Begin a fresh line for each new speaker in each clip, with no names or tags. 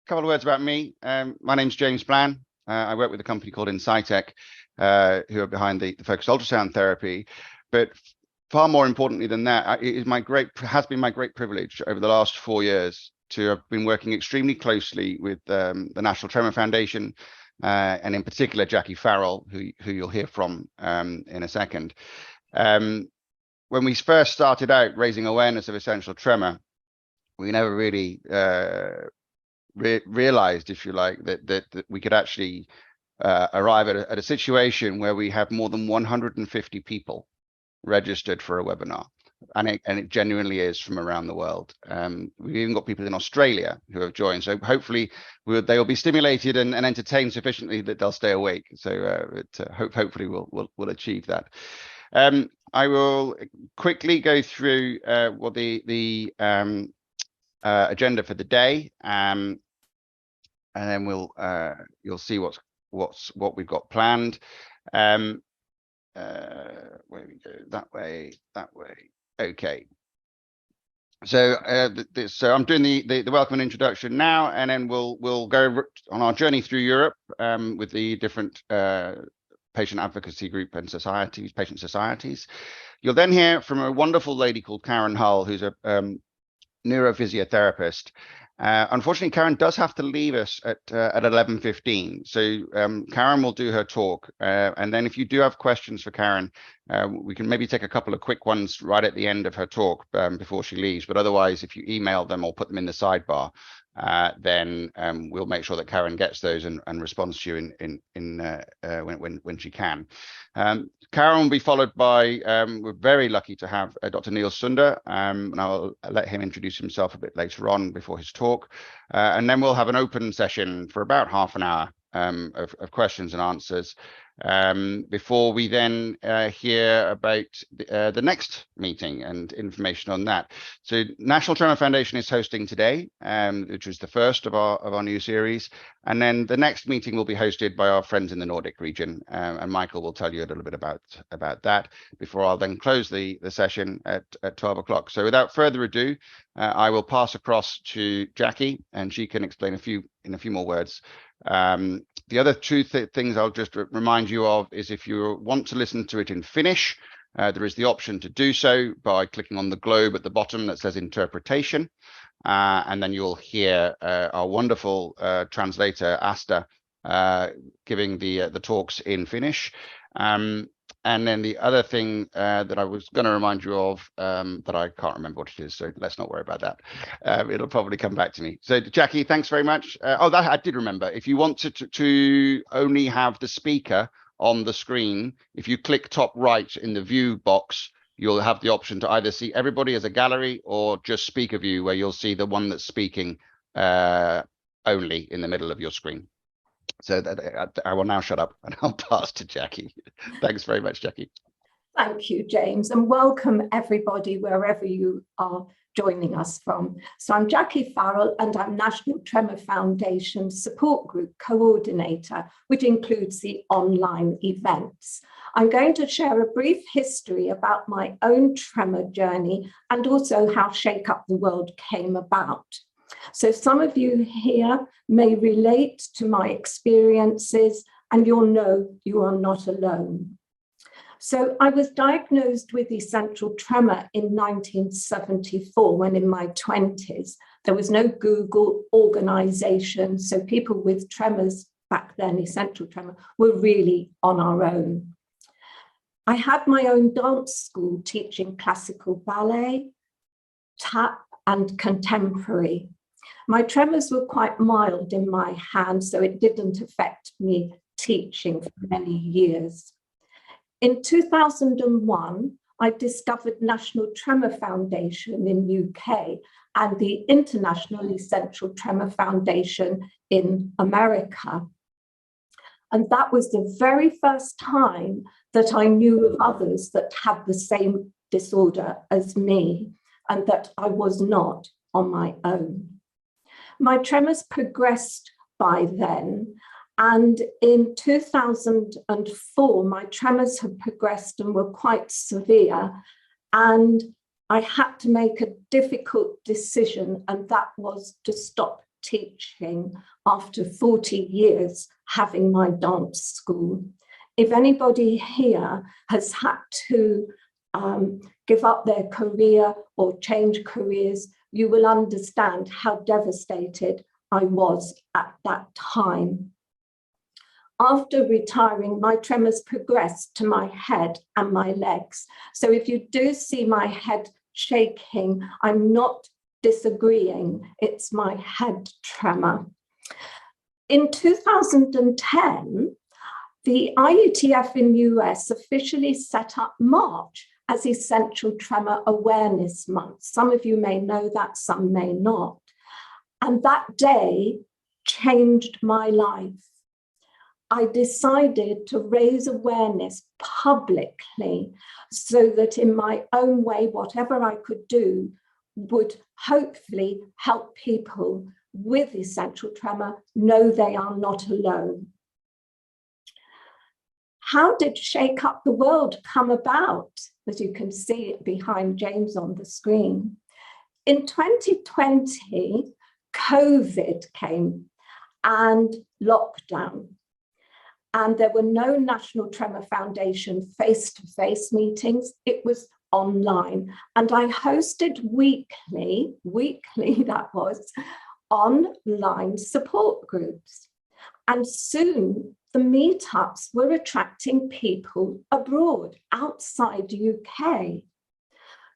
Couple of words about me. My name's James Bland. I work with a company called Insightec, who are behind the focused ultrasound therapy. But far more importantly than that, it has been my great privilege over the last 4 years to have been working extremely closely with the National Tremor Foundation, and in particular Jackie Farrell, who you'll hear from in a second. When we first started out raising awareness of essential tremor, we never really realized, if you like, that we could actually arrive at a situation where we have more than 150 people registered for a webinar, and it genuinely is from around the world. We've even got people in Australia who have joined, so hopefully they will be stimulated and entertained sufficiently that they'll stay awake. So hopefully we'll achieve that. I will quickly go through what the agenda for the day, and then you'll see what we've got planned. Where we go, that way. Okay. So I'm doing the welcome and introduction now, and then we'll go on our journey through Europe with the different patient advocacy group and patient societies. You'll then hear from a wonderful lady called Karen Hull, who's a neurophysiotherapist. Unfortunately, Karen does have to leave us at 11:15. So Karen will do her talk. And then if you do have questions for Karen, we can maybe take a couple of quick ones right at the end of her talk before she leaves. But otherwise, if you email them or put them in the sidebar, then we'll make sure that Karen gets those and responds to you when she can. Karen will be followed by, we're very lucky to have Dr. Neil Sunder, and I'll let him introduce himself a bit later on before his talk. And then we'll have an open session for about half an hour of questions and answers, before we then hear about the next meeting and information on that. So National Tremor Foundation is hosting today, which is the first of our new series, and then the next meeting will be hosted by our friends in the Nordic region, and Michael will tell you a little bit about that before I'll then close the session at 12 o'clock. So without further ado, I will pass across to Jackie, and she can explain in a few more words. The other two things I'll just remind you of is, if you want to listen to it in Finnish, there is the option to do so by clicking on the globe at the bottom that says interpretation, and then you'll hear our wonderful translator Asta giving the talks in Finnish. And then the other thing that I was going to remind you of, that I can't remember what it is, so let's not worry about that. It'll probably come back to me. So Jackie, thanks very much. That I did remember. If you want to only have the speaker on the screen, if you click top right in the view box, you'll have the option to either see everybody as a gallery or just speaker view, where you'll see the one that's speaking only in the middle of your screen. So that I will now shut up and I'll pass to Jackie. Thanks very much, Jackie.
Thank you, James, and welcome everybody wherever you are joining us from. So I'm Jackie Farrell, and I'm National Tremor Foundation Support Group Coordinator, which includes the online events. I'm going to share a brief history about my own tremor journey and also how Shake Up the World came about. So some of you here may relate to my experiences, and you'll know you are not alone. So I was diagnosed with essential tremor in 1974, when in my 20s. There was no Google organization, so people with tremors back then, essential tremor, were really on our own. I had my own dance school teaching classical ballet, tap, and contemporary. My tremors were quite mild in my hand, so it didn't affect me teaching for many years. In 2001, I discovered National Tremor Foundation in UK and the International Essential Tremor Foundation in America. And that was the very first time that I knew of others that had the same disorder as me, and that I was not on my own. My tremors progressed by then, and in 2004, my tremors had progressed and were quite severe, and I had to make a difficult decision, and that was to stop teaching after 40 years having my dance school. If anybody here has had to give up their career or change careers, you will understand how devastated I was at that time. After retiring, my tremors progressed to my head and my legs. So if you do see my head shaking, I'm not disagreeing, it's my head tremor. In 2010, the IUTF in US officially set up March as Essential Tremor Awareness Month. Some of you may know that, some may not. And that day changed my life. I decided to raise awareness publicly so that in my own way, whatever I could do would hopefully help people with essential tremor know they are not alone. How did Shake Up the World come about? As you can see behind James on the screen. In 2020, COVID came and lockdown. And there were no National Tremor Foundation face-to-face meetings. It was online. And I hosted weekly that was, online support groups. And soon the meetups were attracting people abroad, outside UK.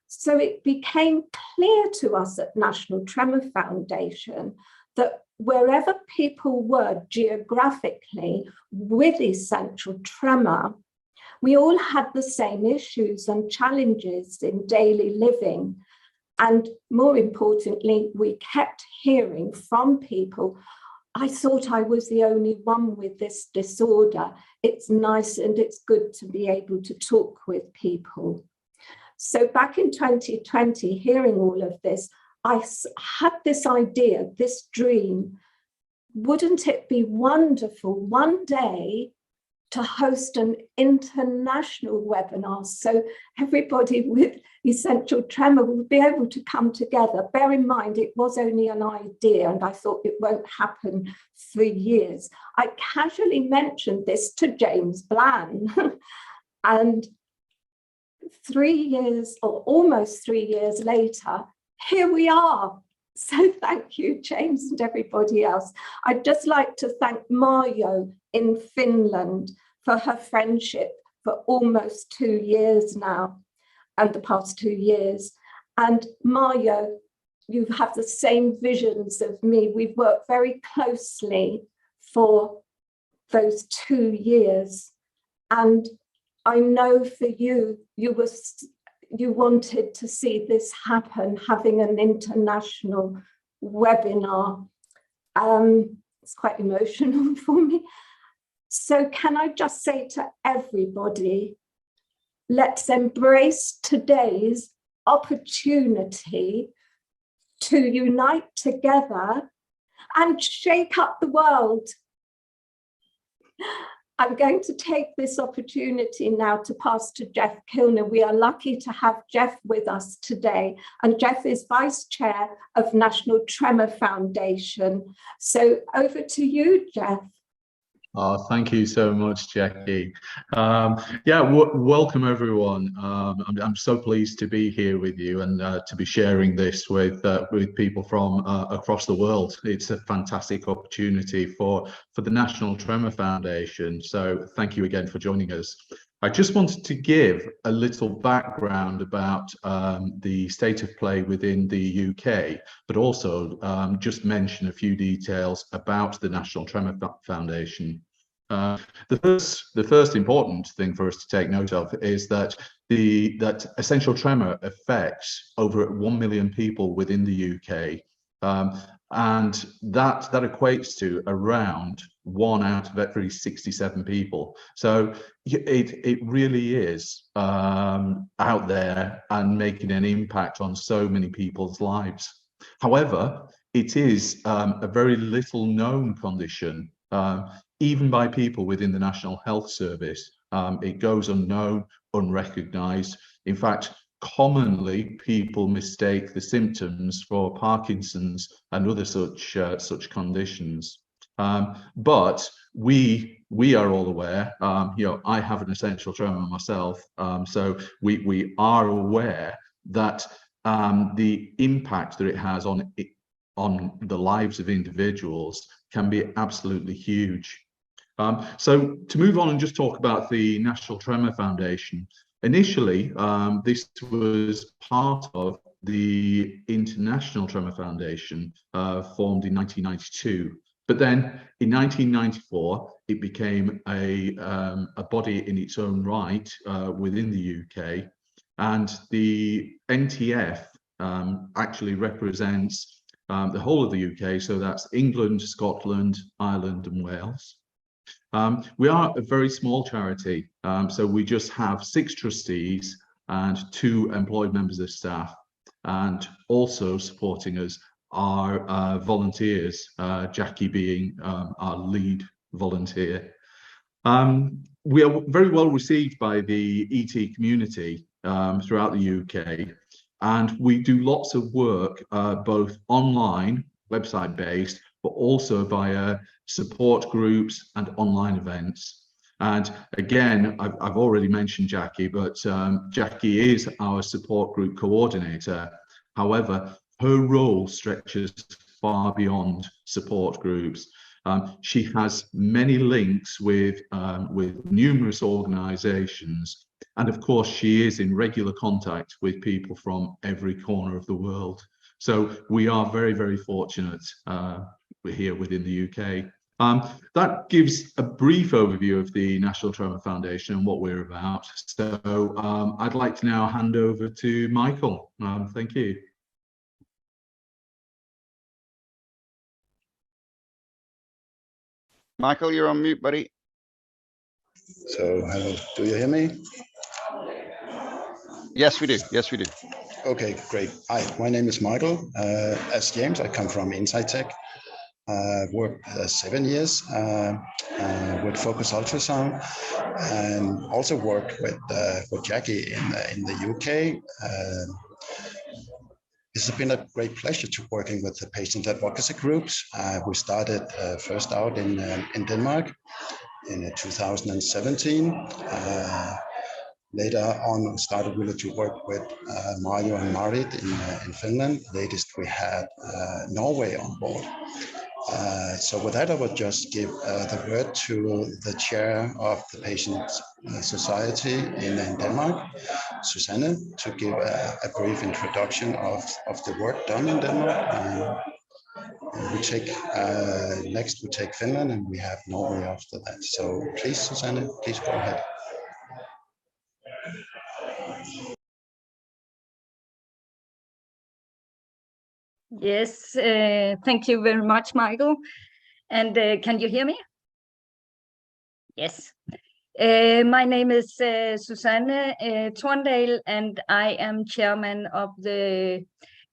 So it became clear to us at National Tremor Foundation that wherever people were geographically with essential tremor, we all had the same issues and challenges in daily living. And more importantly, we kept hearing from people, I thought I was the only one with this disorder. It's nice and it's good to be able to talk with people. So back in 2020, hearing all of this, I had this idea, this dream. Wouldn't it be wonderful one day to host an international webinar so everybody with essential tremor would be able to come together? Bear in mind, it was only an idea and I thought it won't happen for years. I casually mentioned this to James Bland and 3 years or almost 3 years later, here we are. So thank you, James and everybody else. I'd just like to thank Marjo in Finland for her friendship for almost 2 years now and the past 2 years. And Marjo, you have the same visions of me. We've worked very closely for those 2 years. And I know for you, you wanted to see this happen, having an international webinar. It's quite emotional for me. So can I just say to everybody, let's embrace today's opportunity to unite together and shake up the world. I'm going to take this opportunity now to pass to Jeff Kilner. We are lucky to have Jeff with us today. And Jeff is Vice Chair of National Tremor Foundation. So over to you, Jeff.
Oh, thank you so much, Jackie. Welcome everyone. I'm so pleased to be here with you and to be sharing this with people from across the world. It's a fantastic opportunity for the National Tremor Foundation. So thank you again for joining us. I just wanted to give a little background about the state of play within the UK, but also just mention a few details about the National Tremor Foundation. The first important thing for us to take note of is that essential tremor affects over 1 million people within the UK, and that equates to around 1 out of every 67 people. So it really is out there and making an impact on so many people's lives. However, it is a very little known condition. Even by people within the National Health Service. It goes unknown, unrecognised. In fact, commonly people mistake the symptoms for Parkinson's and other such conditions. But we are all aware, I have an essential tremor myself, so we are aware that the impact that it has on the lives of individuals can be absolutely huge. So to move on and just talk about the National Tremor Foundation, initially this was part of the International Tremor Foundation, formed in 1992. But then in 1994, it became a body in its own right within the UK. And the NTF actually represents the whole of the UK. So that's England, Scotland, Ireland, and Wales. We are a very small charity. So we just have 6 trustees and 2 employed members of staff. And also supporting us are volunteers, Jackie being our lead volunteer. We are very well received by the ET community throughout the UK, and we do lots of work both online, website based, but also via support groups and online events. And again, I've already mentioned Jackie, but Jackie is our support group coordinator. However, her role stretches far beyond support groups. She has many links with numerous organisations, and of course, she is in regular contact with people from every corner of the world. So we are very, very fortunate here within the UK. That gives a brief overview of the National Tremor Foundation and what we're about. So I'd like to now hand over to Michael. Thank you.
Michael, you're on mute, buddy.
So, hello, do you hear me?
Yes, we do. Yes, we do.
Okay, great. Hi, my name is Michael. As James, I come from Insight Tech. Worked 7 years with Focus Ultrasound, and also worked with Jackie in the UK. It's been a great pleasure to working with the patient advocacy groups. We started first out in Denmark in 2017. Later on, we started really to work with Mario and Marit in Finland. Latest, we had Norway on board. So with that, I would just give the word to the chair of the Patient Society in Denmark, Susanne, to give a brief introduction of the work done in Denmark. We take next, we take Finland, and we have Norway after that. So please, Susanne, please go ahead.
Yes, thank you very much, Michael. And can you hear me? Yes. My name is Susanne Torndal, and I am chairman of the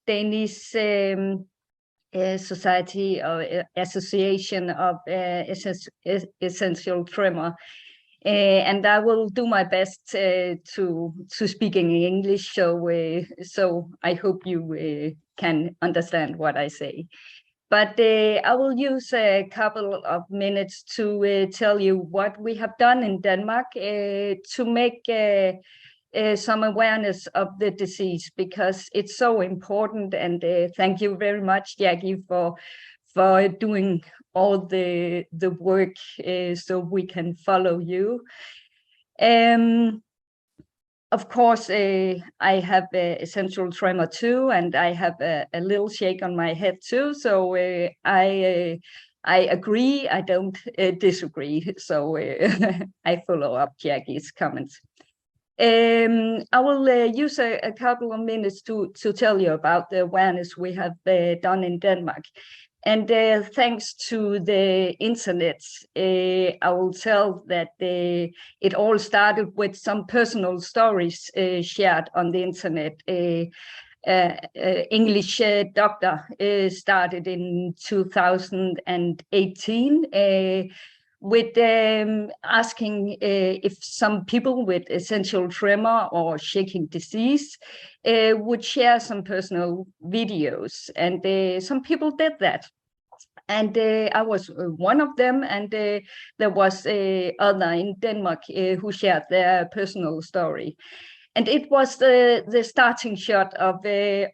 Danish Society or Association of Essential Tremor. And I will do my best to speak in English, so I hope you can understand what I say. But I will use a couple of minutes to tell you what we have done in Denmark to make some awareness of the disease, because it's so important. And thank you very much, Jackie, for doing all the work so we can follow you. Of course, I have essential tremor too, and I have a little shake on my head too. So I agree, I don't disagree. So I follow up Jackie's comments. I will use a couple of minutes to tell you about the awareness we have done in Denmark. And thanks to the internet, I will tell that it all started with some personal stories shared on the internet. English doctor started in 2018 with asking if some people with essential tremor or shaking disease would share some personal videos, and some people did that. And I was one of them, and there was other in Denmark who shared their personal story. And it was the starting shot of the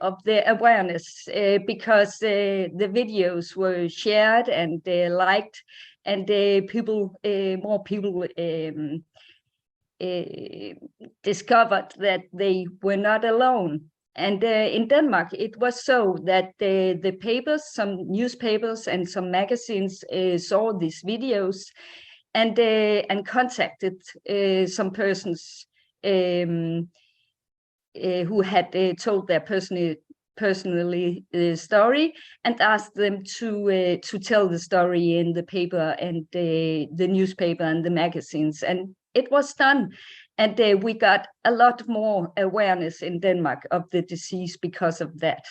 awareness, because the videos were shared and liked, and more people discovered that they were not alone. And in Denmark, it was so that the papers, some newspapers and some magazines saw these videos and contacted some persons who had told their personally story, and asked them to tell the story in the paper and the newspaper and the magazines. And it was done. And we got a lot more awareness in Denmark of the disease because of that.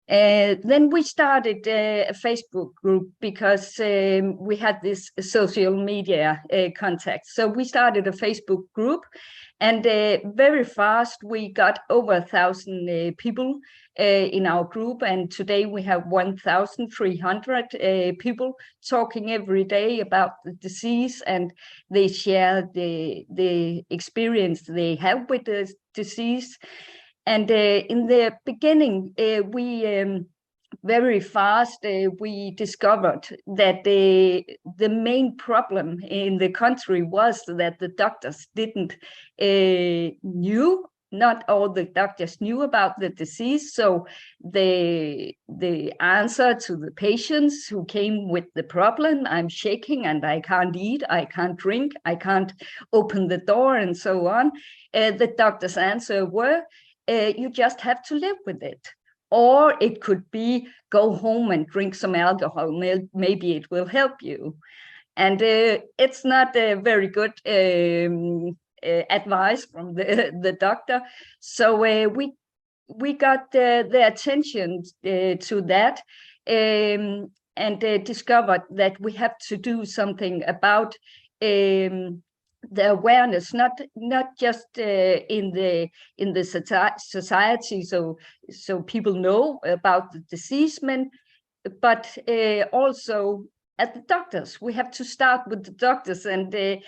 Then we started a Facebook group because we had this social media contact. So we started a Facebook group, and very fast we got over 1,000 people in our group. And today we have 1,300 people talking every day about the disease, and they share the experience they have with the disease. And in the beginning, we very fast we discovered that the main problem in the country was that the doctors not all the doctors knew about the disease. So the answer to the patients who came with the problem, I'm shaking and I can't eat, I can't drink, I can't open the door, and so on, the doctor's answer were, you just have to live with it. Or it could be, go home and drink some alcohol, maybe it will help you. And it's not a very good advice from the doctor. So we got the attention to that, and discovered that we have to do something about the awareness, not just in the society, so people know about the disease, but also at the doctors. We have to start with the doctors and the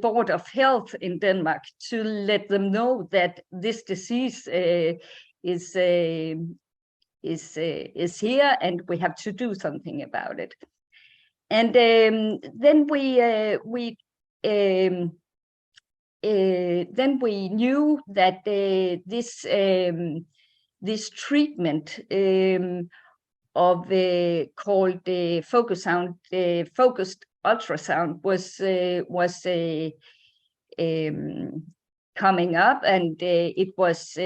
Board of Health in Denmark to let them know that this disease is here, and we have to do something about it. And then we knew that this treatment of called focused ultrasound was coming up, and it was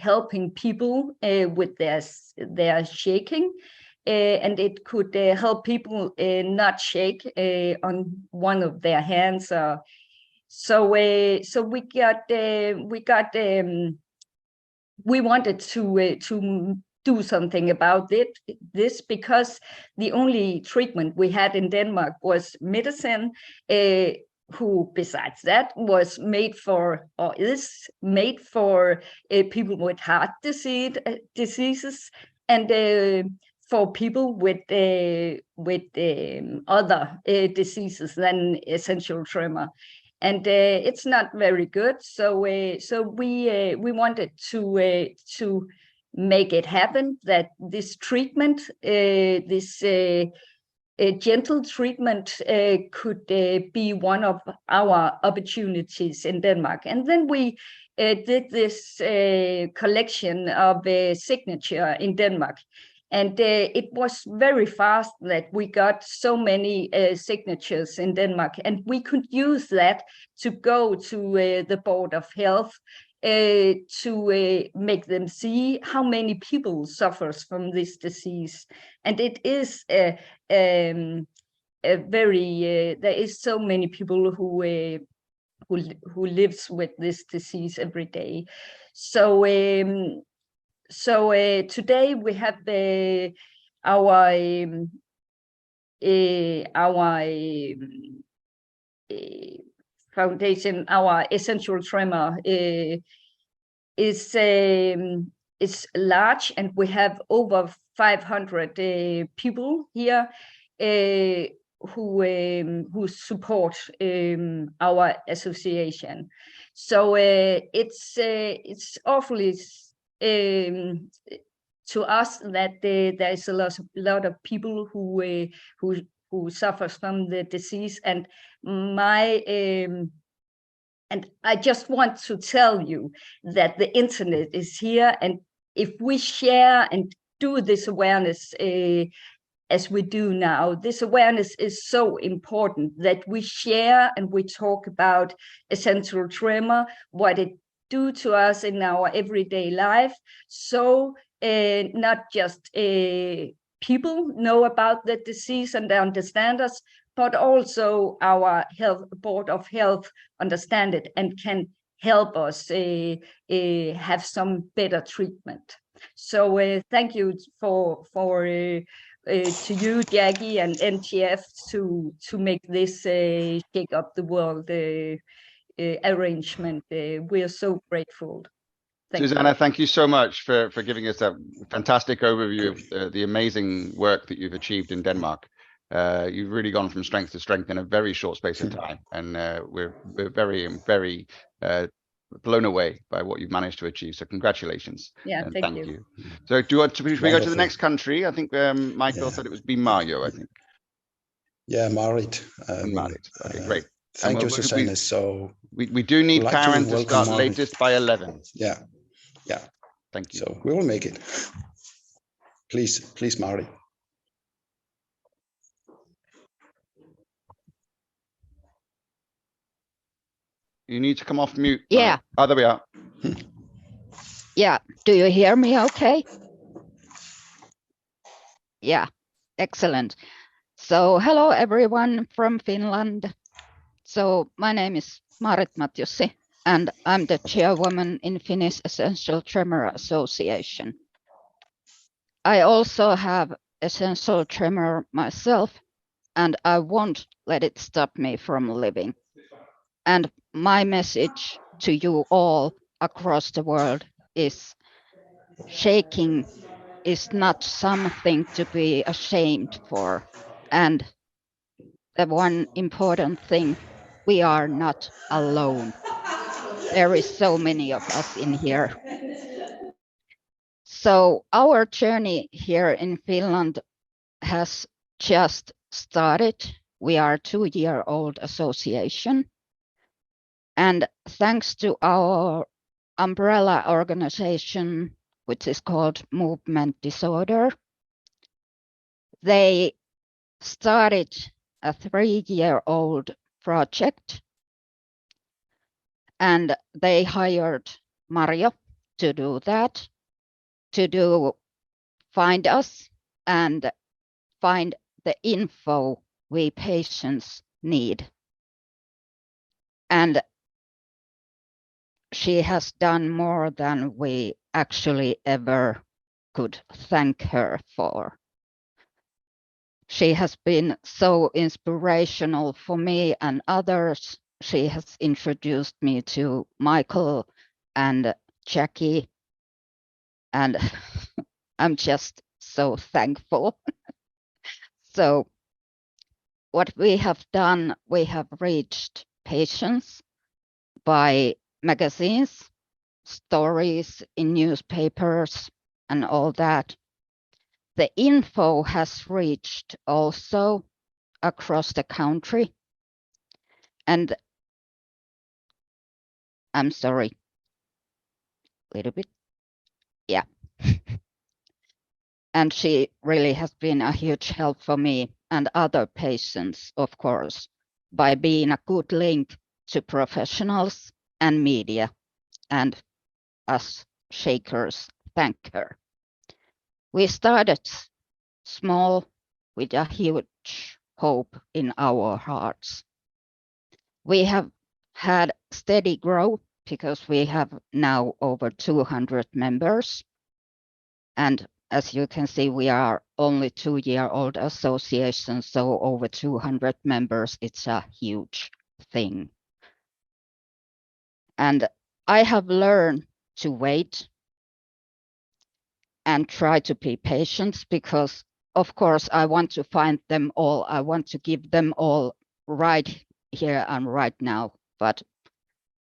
helping people with their shaking. And it could help people not shake on one of their hands. So we wanted to do something about this, because the only treatment we had in Denmark was medicine, who besides that was made for, or is made for, people with heart diseases, and for people with other diseases than essential tremor. And it's not very good. So we wanted to make it happen, that this treatment, this gentle treatment, could be one of our opportunities in Denmark. And then we did this collection of signature in Denmark. And it was very fast that we got so many signatures in Denmark, and we could use that to go to the Board of Health to make them see how many people suffers from this disease. And it is a very there is so many people who lives with this disease every day. So today we have our our foundation, our essential tremor is large, and we have over 500 people here who support our association. So it's awfully to us that there is a lot of people who suffers from the disease, and and I just want to tell you that the internet is here, and if we share and do this awareness as we do now, this awareness is so important, that we share and we talk about essential tremor, what it do to us in our everyday life. So not just people know about the disease and they understand us, but also our board of health understand it and can help us have some better treatment. So thank you to you, Jackie, and NTF to make this Shake Up the World arrangement. We are so grateful.
Susanna, thank you so much for giving us that fantastic overview of the amazing work that you've achieved in Denmark. You've really gone from strength to strength in a very short space of time, and we're very, very blown away by what you've managed to achieve. So congratulations.
Yeah, thank you.
So do you want to we go to the next country? I think Michael said it was Mario, I think.
Yeah, Marit.
Marit. Okay, great.
Thank you, Susanna. So
we do need Karen to start
Marit.
latest by 11.
Yeah.
Thank you.
So we will make it. Please, Marit.
You need to come off mute.
Yeah.
Oh, there we are.
Yeah. Do you hear me okay? Yeah. Excellent. So hello, everyone from Finland. So my name is Marit Matjussi, and I'm the chairwoman in Finnish Essential Tremor Association. I also have essential tremor myself, and I won't let it stop me from living. And my message to you all across the world is shaking is not something to be ashamed for. And the one important thing, we are not alone. There is so many of us in here. So our journey here in Finland has just started. We are a 2-year-old association. And thanks to our umbrella organization, which is called Movement Disorder, they started a 3-year-old project, and they hired Mario to do that, find us and find the info we patients need. And she has done more than we actually ever could thank her for. She has been so inspirational for me and others. She has introduced me to Michael and Jackie, and I'm just so thankful. So what we have done, we have reached patients by magazines, stories in newspapers, and all that. The info has reached also across the country. And I'm sorry, a little bit. Yeah. And she really has been a huge help for me and other patients, of course, by being a good link to professionals and media, and us shakers thank her. We started small with a huge hope in our hearts. We have had steady growth because we have now over 200 members. And as you can see, we are only 2-year-old association, so over 200 members, it's a huge thing. And I have learned to wait and try to be patient, because of course I want to find them all. I want to give them all right here and right now, but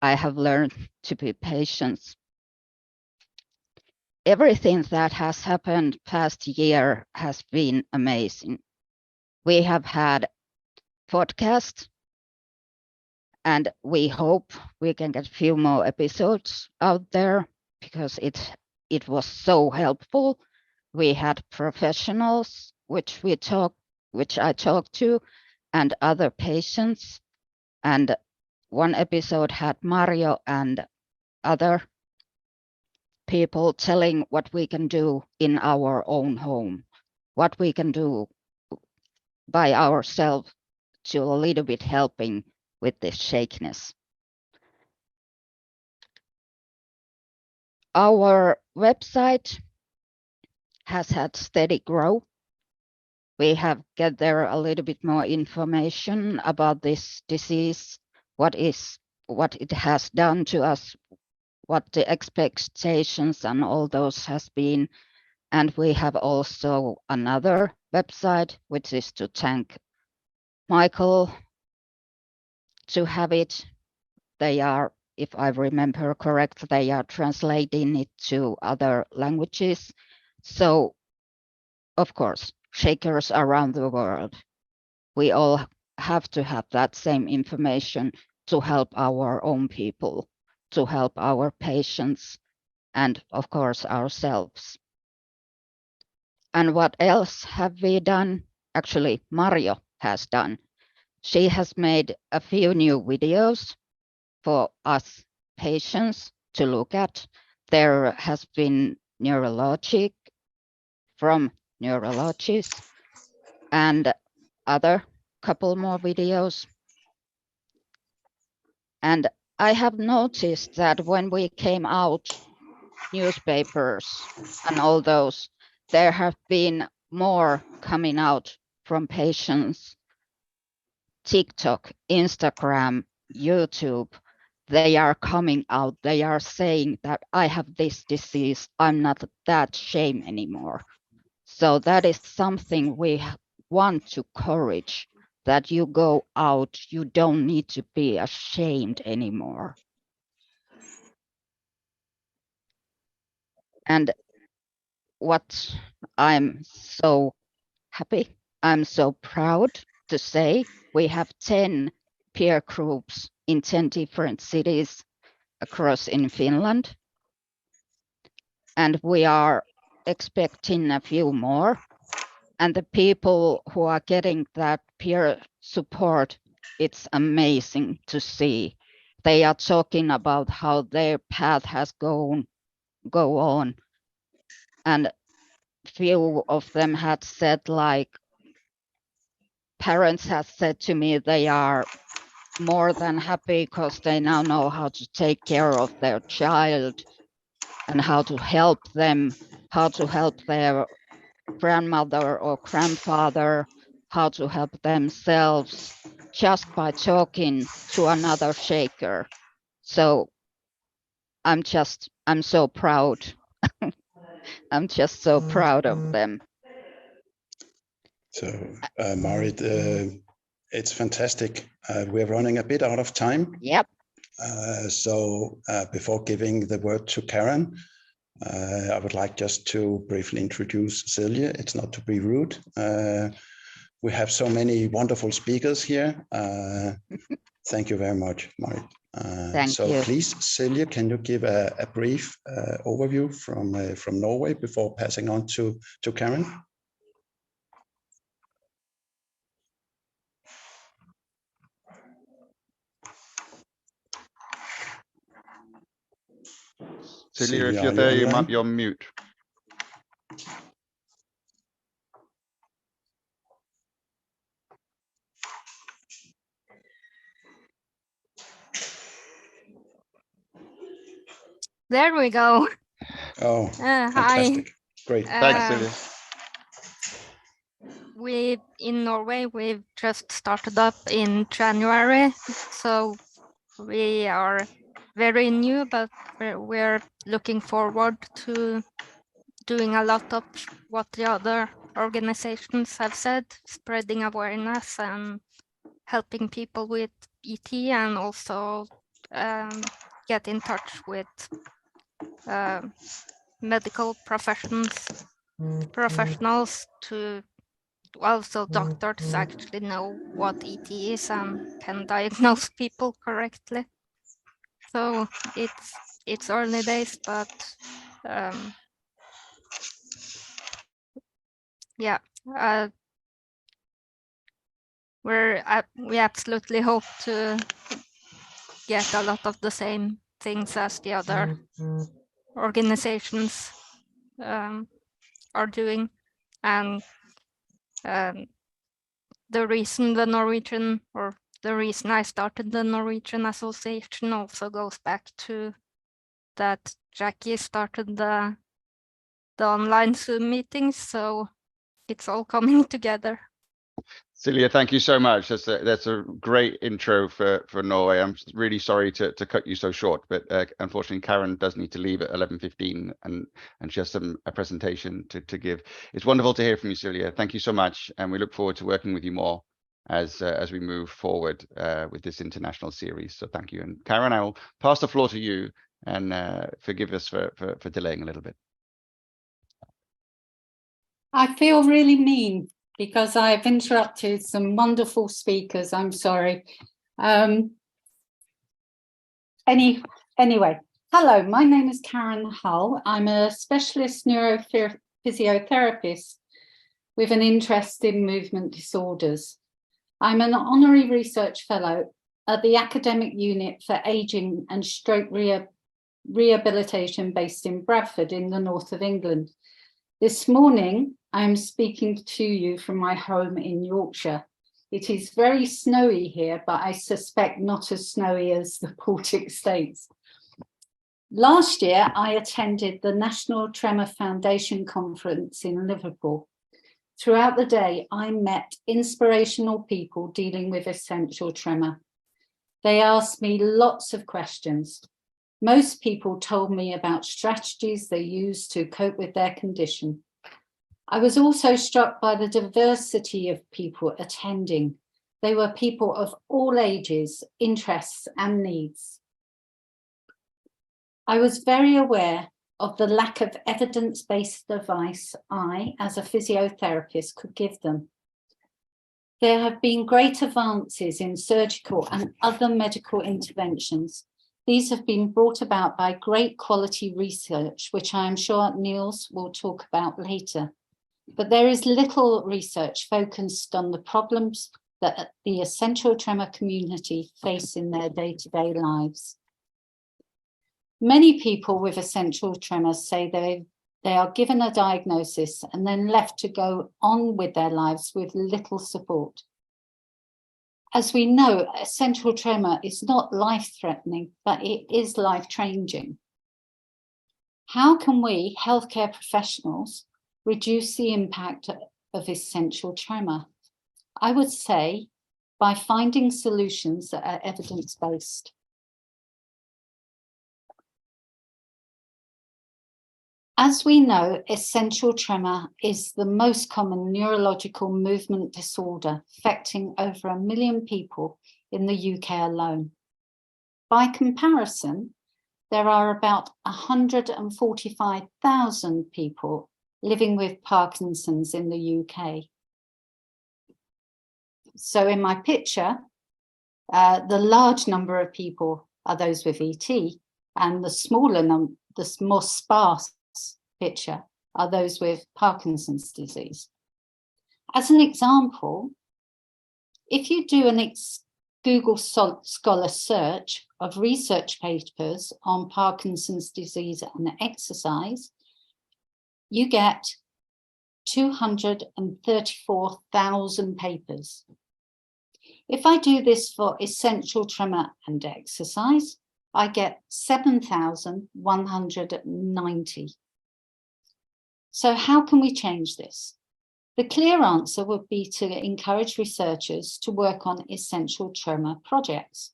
I have learned to be patient. Everything that has happened past year has been amazing. We have had podcasts, and we hope we can get a few more episodes out there, because it was so helpful. We had professionals, which I talked to, and other patients. And one episode had Mario and other people telling what we can do in our own home, what we can do by ourselves to a little bit helping with this shakiness. Our website has had steady growth. We have get there a little bit more information about this disease, what it has done to us, what the expectations and all those has been. And we have also another website, which is to thank Michael to have it. They are, if I remember correct, they are translating it to other languages. So, of course, shakers around the world, we all have to have that same information to help our own people, to help our patients, and of course ourselves. And what else have we done? Actually, Mario has done. She has made a few new videos for us patients to look at. There has been neurologic from neurologists and other couple more videos. And I have noticed that when we came out, newspapers and all those, there have been more coming out from patients. TikTok, Instagram, YouTube, they are coming out. They are saying that I have this disease. I'm not that shame anymore. So that is something we want to encourage, that you go out, you don't need to be ashamed anymore. And what I'm so happy, I'm so proud to say, we have 10 peer groups in 10 different cities across in Finland. And we are expecting a few more. And the people who are getting that peer support, it's amazing to see. They are talking about how their path has go on. And few of them had said, like, parents have said to me they are more than happy because they now know how to take care of their child and how to help them, how to help their grandmother or grandfather, how to help themselves just by talking to another shaker. So I'm so proud. I'm just so proud of them.
So, Marit, it's fantastic. We're running a bit out of time.
Yep.
So before giving the word to Karen, I would like just to briefly introduce Celia. It's not to be rude. We have so many wonderful speakers here. Thank you very much, Marit.
Thank you.
Please, Celia, can you give a brief overview from Norway before passing on to Karen?
Celia, if you're there, you might be on mute.
There we go.
Oh,
hi.
fantastic. Great.
Thanks, Celia.
in Norway, we've just started up in January, so we are very new, but we're looking forward to doing a lot of what the other organizations have said, spreading awareness and helping people with ET, and also get in touch with medical professionals to also doctors actually know what ET is and can diagnose people correctly. So it's early days, but yeah, we absolutely hope to get a lot of the same things as the other organizations are doing, and the reason the reason I started the Norwegian Association also goes back to that Jackie started the online Zoom meetings, so it's all coming together.
Celia, thank you so much. That's a great intro for Norway. I'm really sorry to cut you so short, but unfortunately Karen does need to leave at 11:15, and she has a presentation to give. It's wonderful to hear from you, Celia. Thank you so much, and we look forward to working with you more as we move forward with this international series. So thank you. And Karen, I will pass the floor to you, and forgive us for delaying a little bit.
I feel really mean because I've interrupted some wonderful speakers. I'm sorry. Anyway, hello, my name is Karen Hull. I'm a specialist neurophysiotherapist with an interest in movement disorders. I'm an honorary research fellow at the Academic Unit for Ageing and Stroke Rehabilitation based in Bradford in the north of England. This morning, I'm speaking to you from my home in Yorkshire. It is very snowy here, but I suspect not as snowy as the Baltic States. Last year, I attended the National Tremor Foundation conference in Liverpool. Throughout the day, I met inspirational people dealing with essential tremor. They asked me lots of questions. Most people told me about strategies they use to cope with their condition. I was also struck by the diversity of people attending. They were people of all ages, interests, and needs. I was very aware of the lack of evidence-based advice I, as a physiotherapist, could give them. There have been great advances in surgical and other medical interventions. These have been brought about by great quality research, which I am sure Niels will talk about later. But there is little research focused on the problems that the essential tremor community face in their day-to-day lives. Many people with essential tremor say they are given a diagnosis and then left to go on with their lives with little support. As we know, essential tremor is not life-threatening, but it is life-changing. How can we, healthcare professionals, reduce the impact of essential tremor? I would say by finding solutions that are evidence-based. As we know, essential tremor is the most common neurological movement disorder, affecting over 1 million people in the UK alone. By comparison, there are about 145,000 people living with Parkinson's in the UK. So in my picture, the large number of people are those with ET, and the more sparse picture are those with Parkinson's disease. As an example, if you do an Google Scholar search of research papers on Parkinson's disease and exercise, you get 234,000 papers. If I do this for essential tremor and exercise, I get 7,190. So how can we change this? The clear answer would be to encourage researchers to work on essential tremor projects.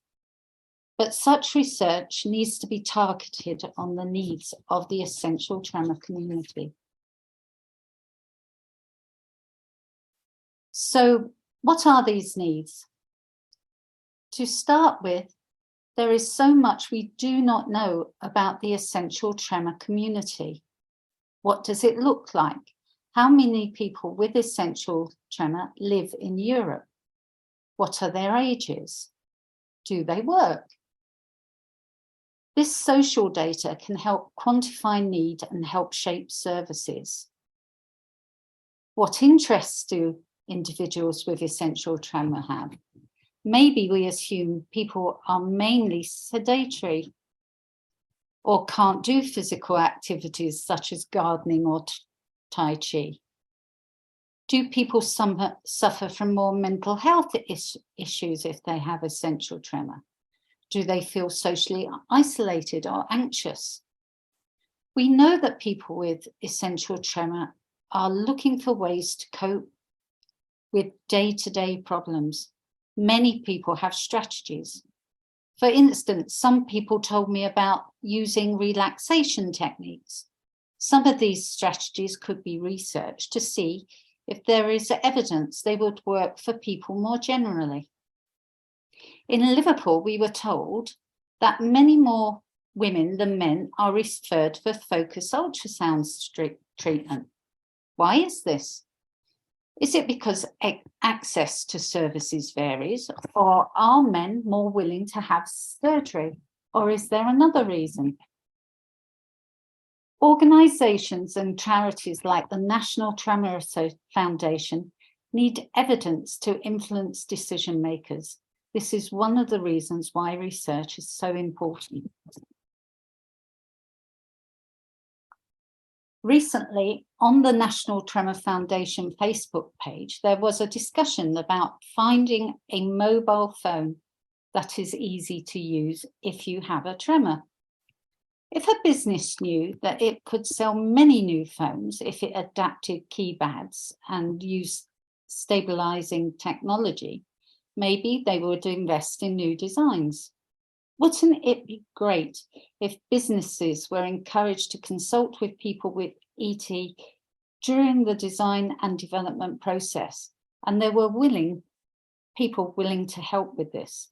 But such research needs to be targeted on the needs of the essential tremor community. So what are these needs? To start with, there is so much we do not know about the essential tremor community. What does it look like? How many people with essential tremor live in Europe? What are their ages? Do they work? This social data can help quantify need and help shape services. What interests do individuals with essential tremor have? Maybe we assume people are mainly sedentary or can't do physical activities such as gardening or Tai Chi. Do people suffer from more mental health issues if they have essential tremor? Do they feel socially isolated or anxious? We know that people with essential tremor are looking for ways to cope with day-to-day problems. Many people have strategies. For instance, some people told me about using relaxation techniques. Some of these strategies could be researched to see if there is evidence they would work for people more generally. In Liverpool, we were told that many more women than men are referred for focus ultrasound treatment. Why is this? Is it because access to services varies, or are men more willing to have surgery, or is there another reason? Organisations and charities like the National Tremor Foundation need evidence to influence decision makers. This is one of the reasons why research is so important. Recently, on the National Tremor Foundation Facebook page, there was a discussion about finding a mobile phone that is easy to use if you have a tremor. If a business knew that it could sell many new phones if it adapted keypads and used stabilizing technology, maybe they would invest in new designs. Wouldn't it be great if businesses were encouraged to consult with people with ET during the design and development process, and there were people willing to help with this?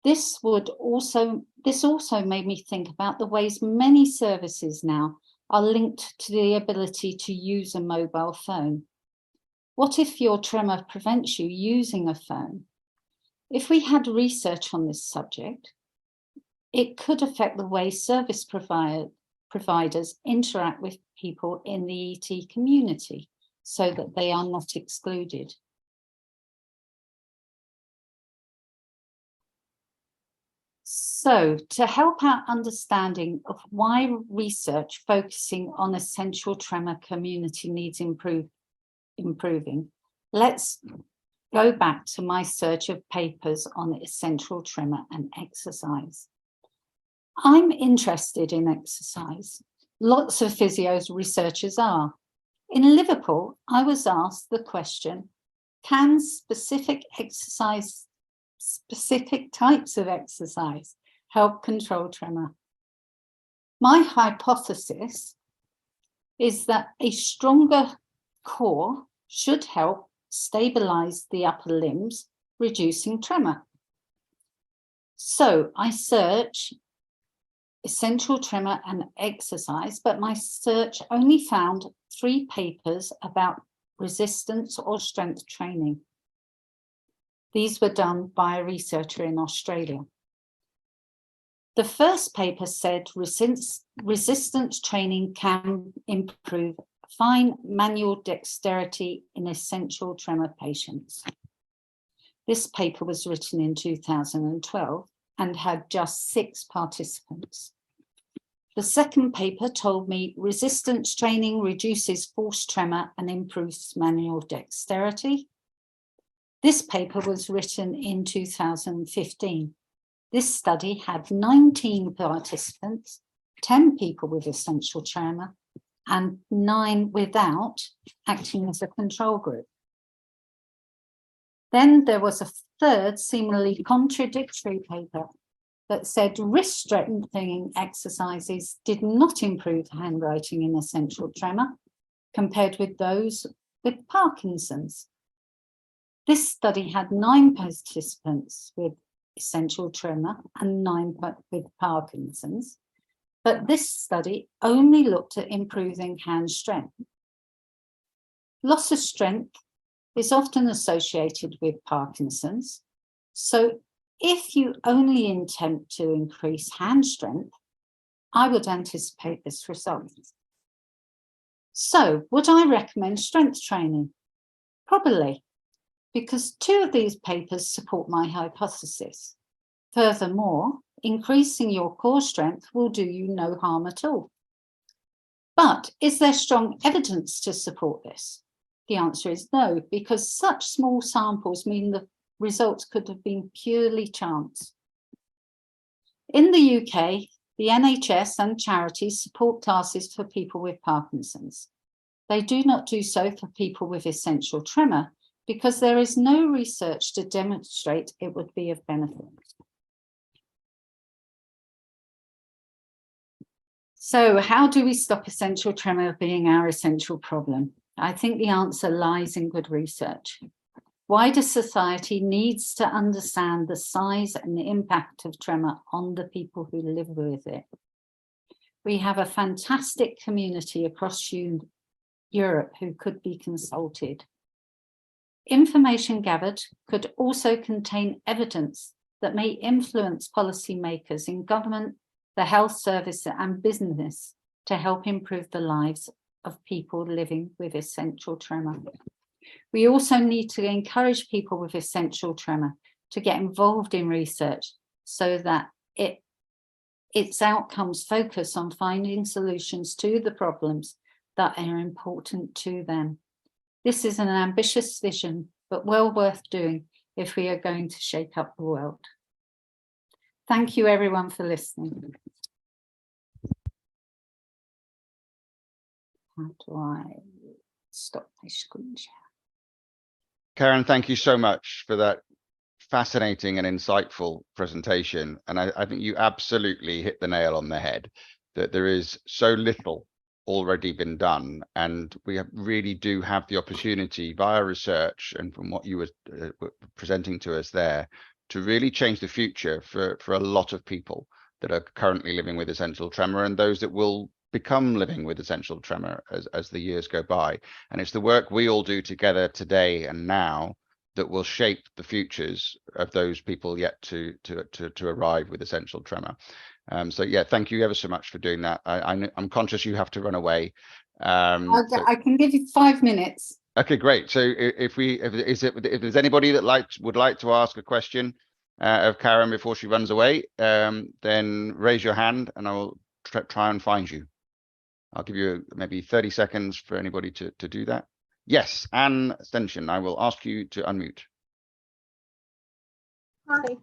This also made me think about the ways many services now are linked to the ability to use a mobile phone. What if your tremor prevents you using a phone? If we had research on this subject, it could affect the way service providers interact with people in the ET community so that they are not excluded. So, to help our understanding of why research focusing on essential tremor community needs improving, let's go back to my search of papers on essential tremor and exercise. I'm interested in exercise. Lots of physios researchers are. In Liverpool, I was asked the question, can specific types of exercise help control tremor? My hypothesis is that a stronger core should help stabilize the upper limbs, reducing tremor. So I search essential tremor and exercise, but my search only found 3 papers about resistance or strength training. These were done by a researcher in Australia. The first paper said resistance training can improve fine manual dexterity in essential tremor patients. This paper was written in 2012 and had just 6 participants. The second paper told me resistance training reduces forced tremor and improves manual dexterity. This paper was written in 2015. This study had 19 participants, 10 people with essential tremor, and 9 without, acting as a control group. Then there was a third seemingly contradictory paper that said wrist strengthening exercises did not improve handwriting in essential tremor compared with those with Parkinson's. This study had 9 participants with essential tremor and 9 with Parkinson's, but this study only looked at improving hand strength. Loss of strength is often associated with Parkinson's, so if you only intend to increase hand strength, I would anticipate this result. So, would I recommend strength training? Probably, because 2 of these papers support my hypothesis. Furthermore, increasing your core strength will do you no harm at all. But is there strong evidence to support this? The answer is no, because such small samples mean the results could have been purely chance. In the UK, the NHS and charities support classes for people with Parkinson's. They do not do so for people with essential tremor because there is no research to demonstrate it would be of benefit. So how do we stop essential tremor being our essential problem? I think the answer lies in good research. Wider society needs to understand the size and the impact of tremor on the people who live with it. We have a fantastic community across Europe who could be consulted. Information gathered could also contain evidence that may influence policymakers in government, the health service and business to help improve the lives of people living with essential tremor. We also need to encourage people with essential tremor to get involved in research so that its outcomes focus on finding solutions to the problems that are important to them. This is an ambitious vision, but well worth doing if we are going to shake up the world. Thank you everyone for listening. How do I stop my screen share?
Karen, thank you so much for that fascinating and insightful presentation. And I think you absolutely hit the nail on the head, that there is so little already been done. And we really do have the opportunity via research and from what you were presenting to us there to really change the future for a lot of people that are currently living with essential tremor and those that will become living with essential tremor as the years go by. And it's the work we all do together today and now that will shape the futures of those people yet to arrive with essential tremor. So yeah, thank you ever so much for doing that. I'm conscious you have to run away.
I can give you 5 minutes.
Okay, great. So if there's anybody that would like to ask a question of Karen before she runs away, then raise your hand and I will try and find you. I'll give you maybe 30 seconds for anybody to do that. Yes, Anne Stenchen, I will ask you to unmute.
Hi.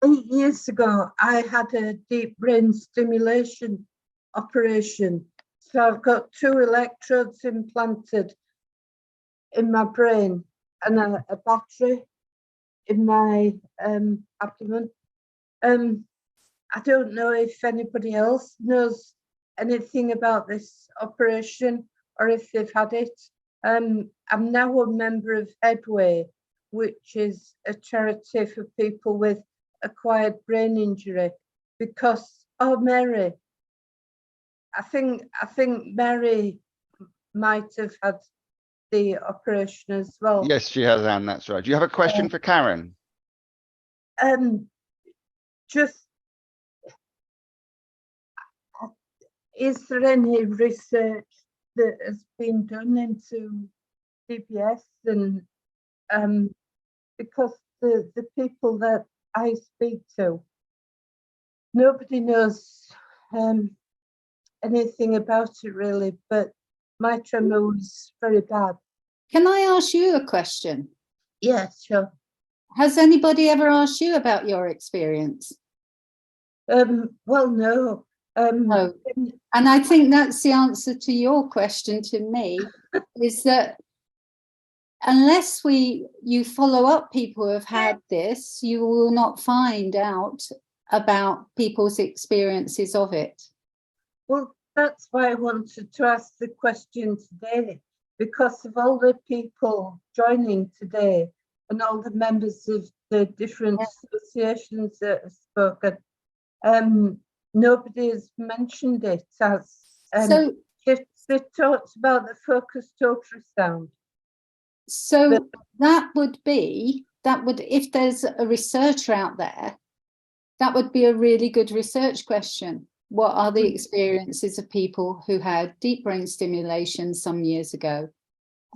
8 years ago, I had a deep brain stimulation operation. So I've got 2 electrodes implanted in my brain and a battery in my abdomen. I don't know if anybody else knows anything about this operation or if they've had it. I'm now a member of Headway, which is a charity for people with acquired brain injury, because Mary, I think Mary might have had the operation as well.
Yes, she has, Anne, that's right. Do you have a question for Karen?
Just, is there any research that has been done into DBS? And because the people that I speak to, nobody knows anything about it really, but my tremor was very bad.
Can I ask you a question?
Yes, sure.
Has anybody ever asked you about your experience?
Well, no,
No. And I think that's the answer to your question to me, is that unless you follow up people who have had this, you will not find out about people's experiences of it.
Well, that's why I wanted to ask the question today, because of all the people joining today and all the members of the different associations that have spoken. Nobody has mentioned it as
So
they talked about the focused ultrasound.
So that would, if there's a researcher out there, that would be a really good research question. What are the experiences of people who had deep brain stimulation some years ago?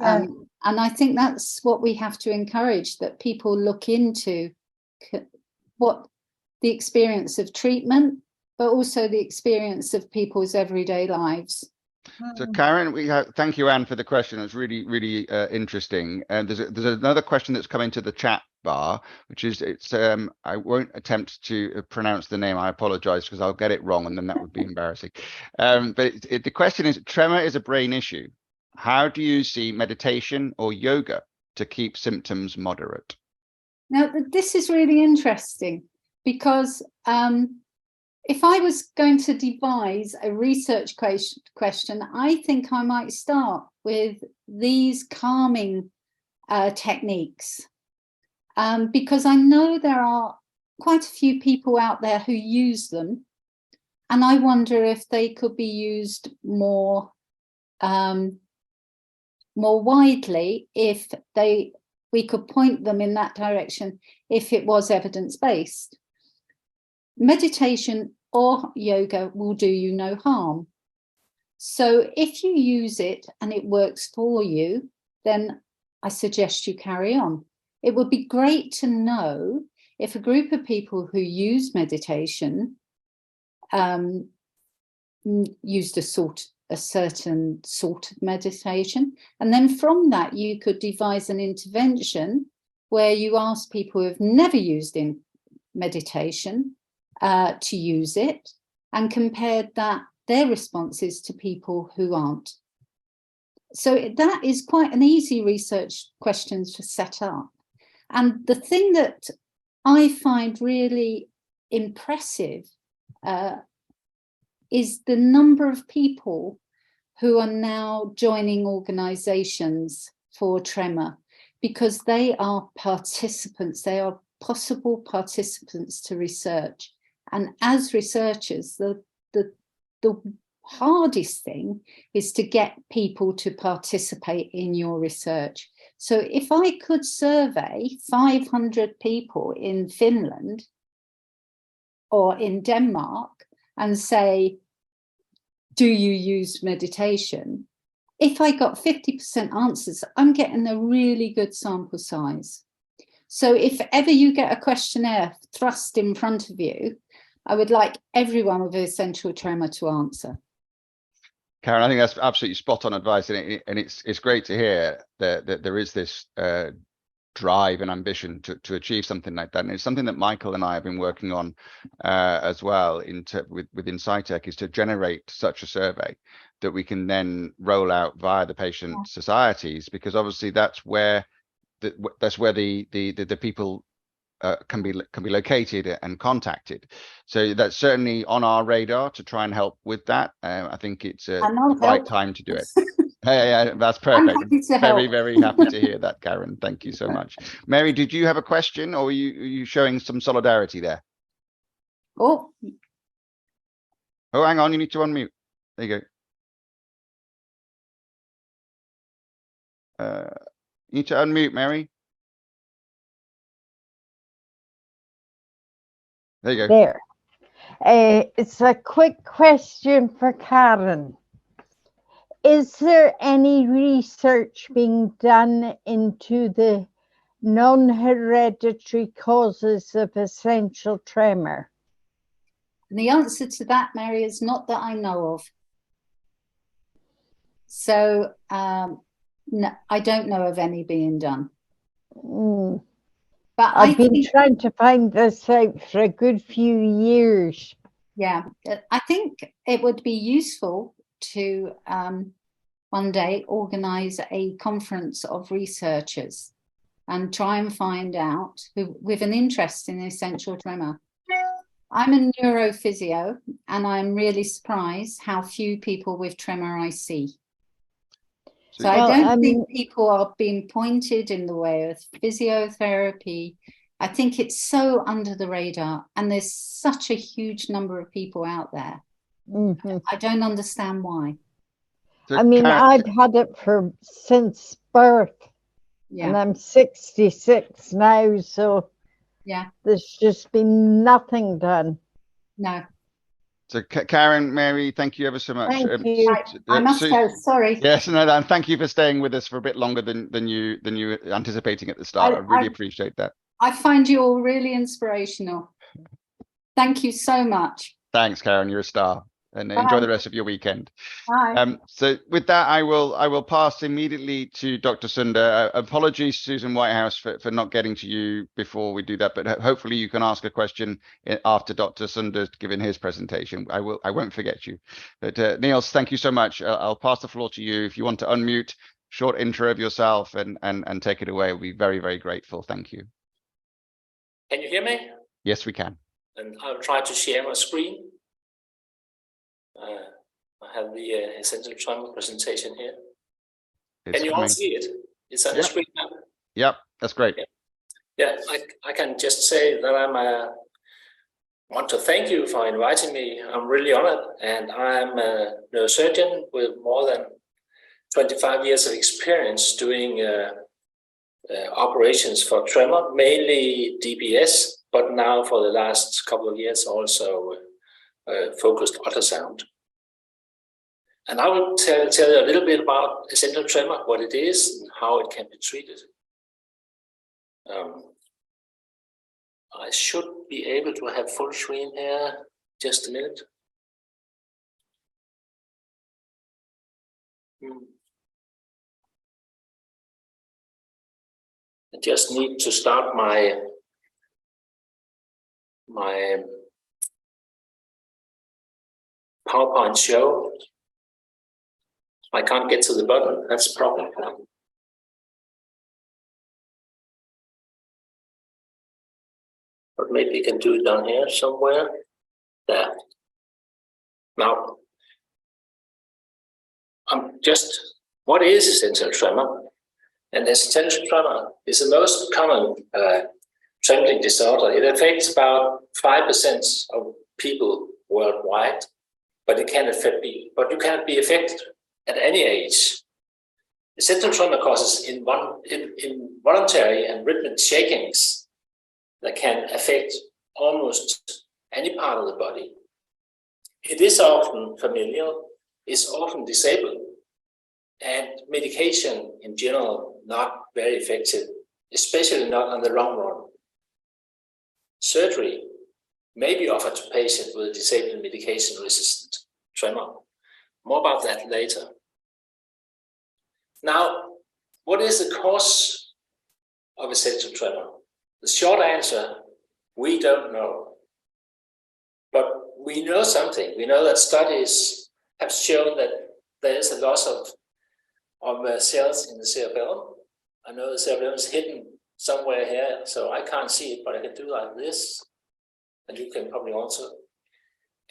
Yeah.
And I think that's what we have to encourage, that people look into what the experience of treatment, but also the experience of people's everyday lives.
So Karen, thank you, Anne, for the question. It's really, really interesting. And there's another question that's come into the chat bar, which is I won't attempt to pronounce the name. I apologize because I'll get it wrong, and then that would be embarrassing. But the question is, tremor is a brain issue. How do you see meditation or yoga to keep symptoms moderate?
Now, this is really interesting, because if I was going to devise a research question, I think I might start with these calming techniques, because I know there are quite a few people out there who use them, and I wonder if they could be used more widely, if we could point them in that direction if it was evidence-based. Meditation or yoga will do you no harm. So if you use it and it works for you, then I suggest you carry on. It would be great to know if a group of people who use meditation used a certain sort of meditation, and then from that you could devise an intervention where you ask people who have never used meditation to use it, and compared their responses to people who aren't. So that is quite an easy research question to set up. And the thing that I find really impressive is the number of people who are now joining organizations for tremor, because they are participants, they are possible participants to research. And as researchers, the hardest thing is to get people to participate in your research. So if I could survey 500 people in Finland or in Denmark and say, do you use meditation? If I got 50% answers, I'm getting a really good sample size. So if ever you get a questionnaire thrust in front of you, I would like everyone with essential tremor to answer.
Karen, I think that's absolutely spot on advice, and it's great to hear that there is this drive and ambition to achieve something like that. And it's something that Michael and I have been working on as well within SciTech, is to generate such a survey that we can then roll out via the patient societies, because obviously that's where the people can be located and contacted. So that's certainly on our radar to try and help with that. I think it's the right time to do it. Yeah, that's perfect. Very, very happy to hear that, Karen. Thank you so much. Mary, did you have a question, or are you showing some solidarity there?
Oh,
hang on, you need to unmute. There you go. You need to unmute, Mary. There you go.
There. It's a quick question for Karen. Is there any research being done into the non-hereditary causes of essential tremor?
And the answer to that, Mary, is not that I know of. So no, I don't know of any being done.
But I've been trying to find this out for a good few years.
Yeah, I think it would be useful to one day organise a conference of researchers and try and find out who with an interest in essential tremor. I'm a neurophysio, and I'm really surprised how few people with tremor I see. So I don't think people are being pointed in the way of physiotherapy. I think it's so under the radar, and there's such a huge number of people out there.
Mm-hmm.
I don't understand why.
I mean, I've had it since birth, and I'm 66 now, so there's just been nothing done.
No.
So Karen, Mary, thank you ever so much.
Thank you.
I must go, sorry.
Yes, no, and thank you for staying with us for a bit longer than you were anticipating at the start. I really appreciate that.
I find you all really inspirational. Thank you so much.
Thanks, Karen. You're a star. And enjoy the rest of your weekend.
Bye.
So with that, I will pass immediately to Dr. Sunder. Apologies, Susan Whitehouse, for not getting to you before we do that, but hopefully you can ask a question after Dr. Sunder's given his presentation. I won't forget you. But Niels, thank you so much. I'll pass the floor to you. If you want to unmute, short intro of yourself and take it away, we'll be very, very grateful. Thank you.
Can you hear me?
Yes, we can.
And I'll try to share my screen. I have the essential tremor presentation here. Can you all see it? It's on the screen now.
Yep, that's great.
Yeah, I can just say that I want to thank you for inviting me. I'm really honored, and I'm a neurosurgeon with more than 25 years of experience doing operations for tremor, mainly DBS, but now for the last couple of years also focused ultrasound. And I will tell you a little bit about essential tremor, what it is, and how it can be treated. I should be able to have full screen here. Just a minute. I just need to start my PowerPoint show. I can't get to the button. That's a problem. But maybe you can do it down here somewhere. There. Now, what is essential tremor? And essential tremor is the most common trembling disorder. It affects about 5% of people worldwide, but you cannot be affected at any age. Essential tremor causes involuntary and rhythmic shakings that can affect almost any part of the body. It is often familial, is often disabling, and medication in general not very effective, especially not on the long run. Surgery may be offered to patients with disabling medication-resistant tremor. More about that later. Now, what is the cause of essential tremor? The short answer, we don't know. But we know something. We know that studies have shown that there is a loss of cells in the cerebellum. I know the cerebellum is hidden somewhere here, so I can't see it, but I can do like this, and you can probably also.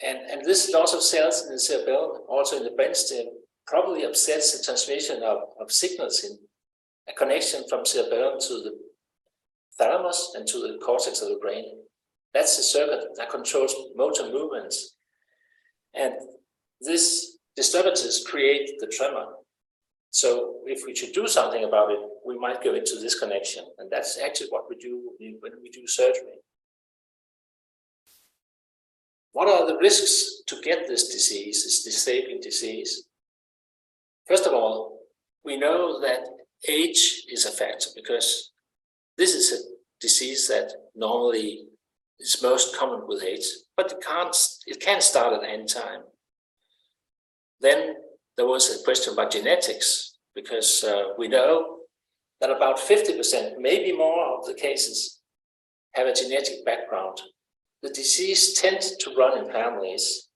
And this loss of cells in the cerebellum, also in the brainstem, probably upsets the transmission of signals in a connection from cerebellum to the thalamus and to the cortex of the brain. That's the circuit that controls motor movements. And these disturbances create the tremor. So if we should do something about it, we might go into this connection. And that's actually what we do when we do surgery. What are the risks to get this disease, this disabling disease? First of all, we know that age is a factor because this is a disease that normally is most common with age, but it can start at any time. Then there was a question about genetics, because we know that about 50%, maybe more of the cases, have a genetic background. the disease tends to run in families.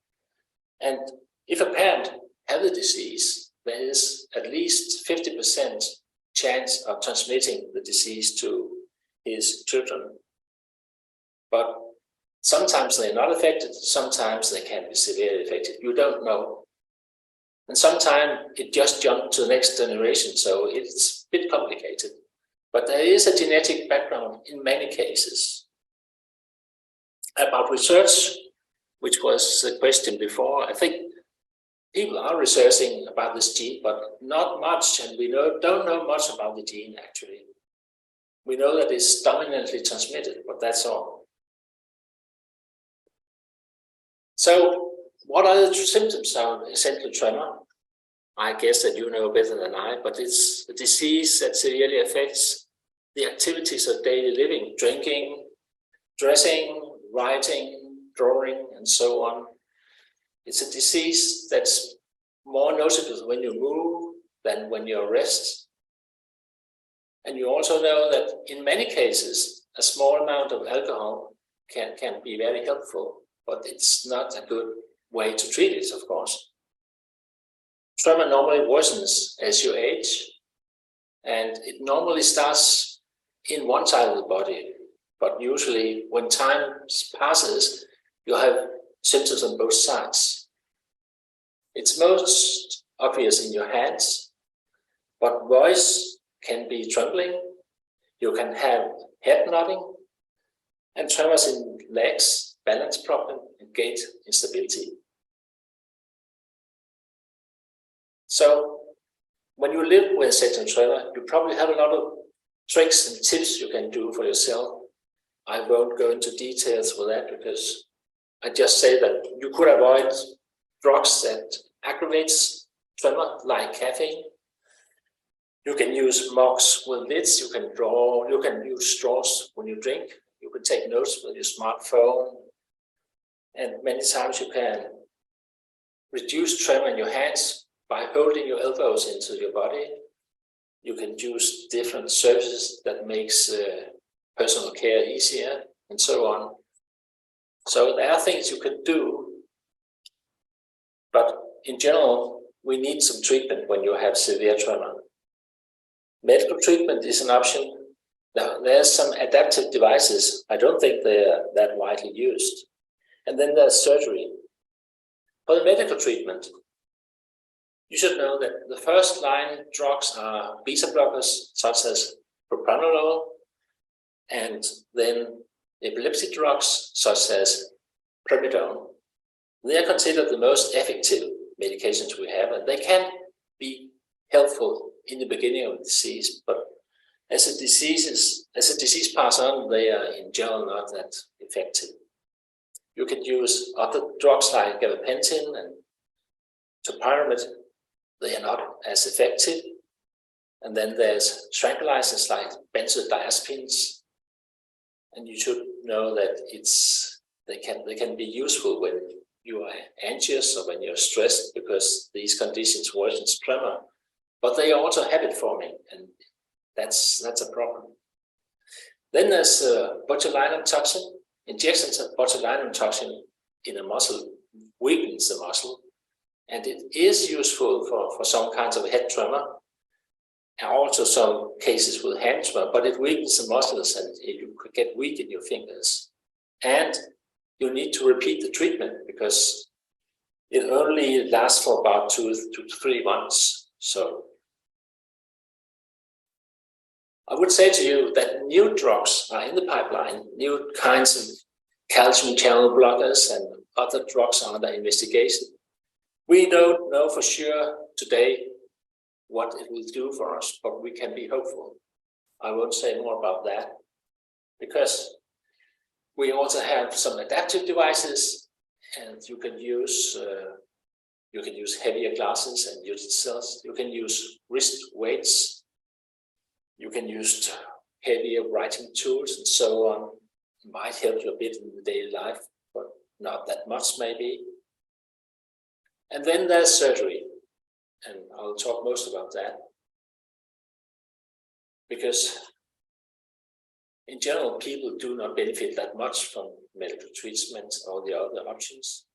And if a parent has the disease, there is at least 50% chance of transmitting the disease to his children. But sometimes they're not affected, sometimes they can be severely affected. You don't know. And sometimes it just jumps to the next generation, so it's a bit complicated. But there is a genetic background in many cases. About research, which was the question before, I think people are researching about this gene, but not much, and we don't know much about the gene actually. We know that it's dominantly transmitted, but that's all. So what are the symptoms of essential tremor? I guess that you know better than I, but it's a disease that severely affects the activities of daily living, drinking, dressing, writing, drawing, and so on. It's a disease that's more noticeable when you move than when you rest. And you also know that in many cases, a small amount of alcohol can be very helpful, but it's not a good way to treat it, of course. Tremor normally worsens as you age, and it normally starts in one side of the body, but usually when time passes, you have symptoms on both sides. It's most obvious in your hands, but voice can be trembling. You can have head nodding, and tremors in legs, balance problem, and gait instability. So when you live with essential tremor, you probably have a lot of tricks and tips you can do for yourself. I won't go into details with that because I just say that you could avoid drugs that aggravates tremor, like caffeine. You can use mugs with lids, you can draw, you can use straws when you drink, you can take notes with your smartphone, and many times you can reduce tremor in your hands by holding your elbows into your body. You can use different services that makes personal care easier, and so on. So there are things you can do, but in general, we need some treatment when you have severe tremor. Medical treatment is an option. Now, there's some adaptive devices. I don't think they're that widely used. And then there's surgery. For the medical treatment, you should know that the first line drugs are beta blockers, such as propranolol, and then epilepsy drugs, such as primidone. They are considered the most effective medications we have, and they can be helpful in the beginning of the disease, but as the disease passes on, they are in general not that effective. You can use other drugs like gabapentin and topiramate. They are not as effective. And then there's tranquilizers like benzodiazepines. And you should know that they can be useful when you are anxious or when you're stressed, because these conditions worsen tremor. But they are also habit forming, and that's a problem. Then there's botulinum toxin. Injections of botulinum toxin in a muscle weakens the muscle, and it is useful for some kinds of head tremor, and also some cases with hand tremor, but it weakens the muscles and you could get weak in your fingers. And you need to repeat the treatment because it only lasts for about 2 to 3 months. So I would say to you that new drugs are in the pipeline, new kinds of calcium channel blockers and other drugs are under investigation. We don't know for sure today what it will do for us, but we can be hopeful. I won't say more about that because we also have some adaptive devices, and you can use heavier glasses and use cells. You can use wrist weights. You can use heavier writing tools and so on. It might help you a bit in the daily life, but not that much maybe. And then there's surgery, and I'll talk most about that because In general, people do not benefit that much from medical treatment or the other options.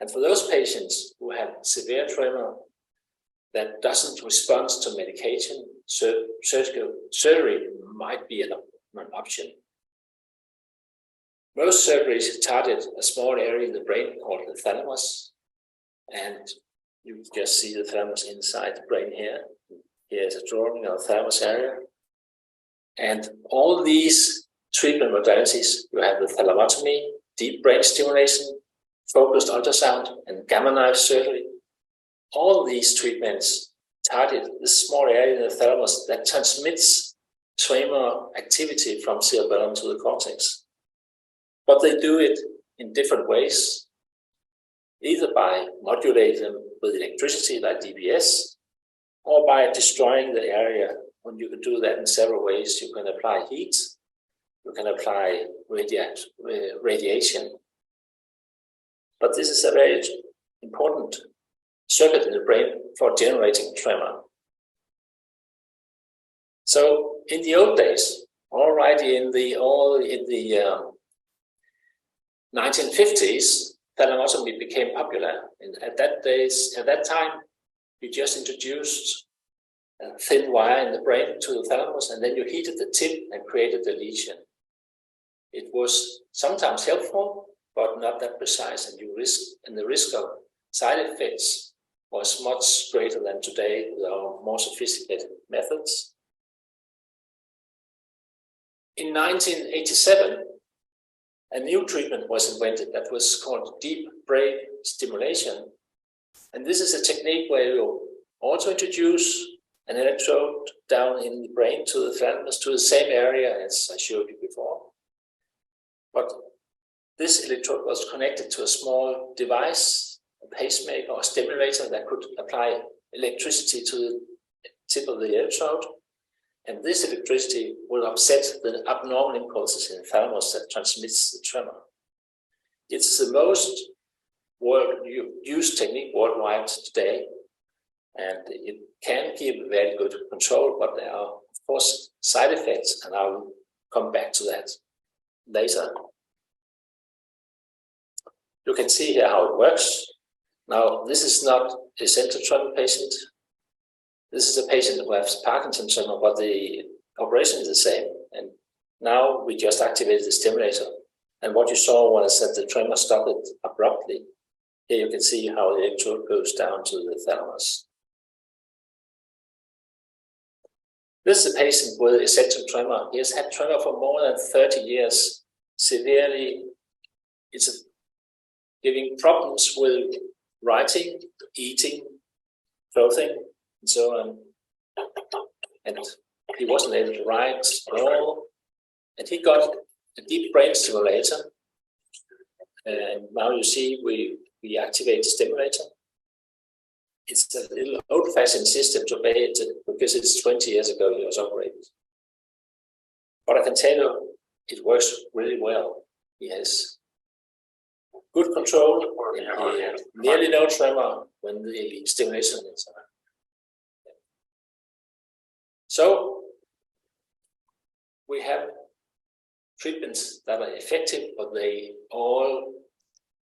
And for those patients who have severe tremor that doesn't respond to medication, surgery might be an option. Most surgeries target a small area in the brain called the thalamus, and you just see the thalamus inside the brain here. Here's a drawing of the thalamus area. And all these treatment modalities, you have the thalamotomy, deep brain stimulation, focused ultrasound, and gamma knife surgery. All these treatments target this small area in the thalamus that transmits tremor activity from cerebellum to the cortex. But they do it in different ways, either by modulating them with electricity like DBS, or by destroying the area. And you can do that in several ways. You can apply heat, you can apply radiation. But this is a very important circuit in the brain for generating tremor. So in the old days, already in the 1950s, thalamotomy became popular. And at that time, you just introduced a thin wire in the brain to the thalamus, and then you heated the tip and created the lesion. It was sometimes helpful, but not that precise, and the risk of side effects was much greater than today with our more sophisticated methods. In 1987, a new treatment was invented that was called deep brain stimulation. And this is a technique where you also introduce an electrode down in the brain to the thalamus, to the same area as I showed you before. But this electrode was connected to a small device, a pacemaker or stimulator that could apply electricity to the tip of the electrode. And this electricity will upset the abnormal impulses in the thalamus that transmits the tremor. It's the most used technique worldwide today, and it can give very good control, but there are, of course, side effects, and I will come back to that later. You can see here how it works. Now, this is not a central tremor patient. This is a patient who has Parkinson's tremor, but the operation is the same. And now we just activated the stimulator. And what you saw was that the tremor stopped abruptly. Here you can see how the electrode goes down to the thalamus. This is a patient with essential tremor. He has had tremor for more than 30 years, severely. It's giving problems with writing, eating, clothing, and so on. And he wasn't able to write at all. And he got a deep brain stimulator. And now you see we activate the stimulator. It's a little old-fashioned system to pay it because it's 20 years ago he was operated. But I can tell you, it works really well. He has good control, and nearly no tremor when the stimulation is on. So we have treatments that are effective, but they all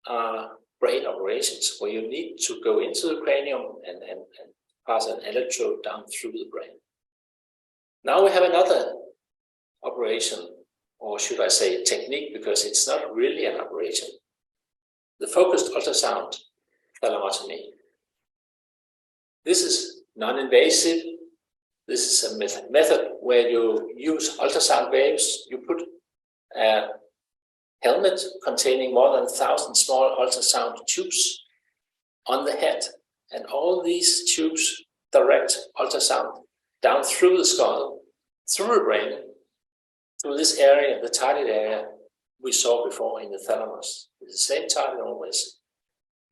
are brain operations where you need to go into the cranium and pass an electrode down through the brain. Now we have another operation, or should I say technique, because it's not really an operation. The focused ultrasound thalamotomy. This is non-invasive. This is a method where you use ultrasound waves. You put a helmet containing more than 1,000 small ultrasound tubes on the head. And all these tubes direct ultrasound down through the skull, through the brain, to this area, the target area we saw before in the thalamus. It's the same target always.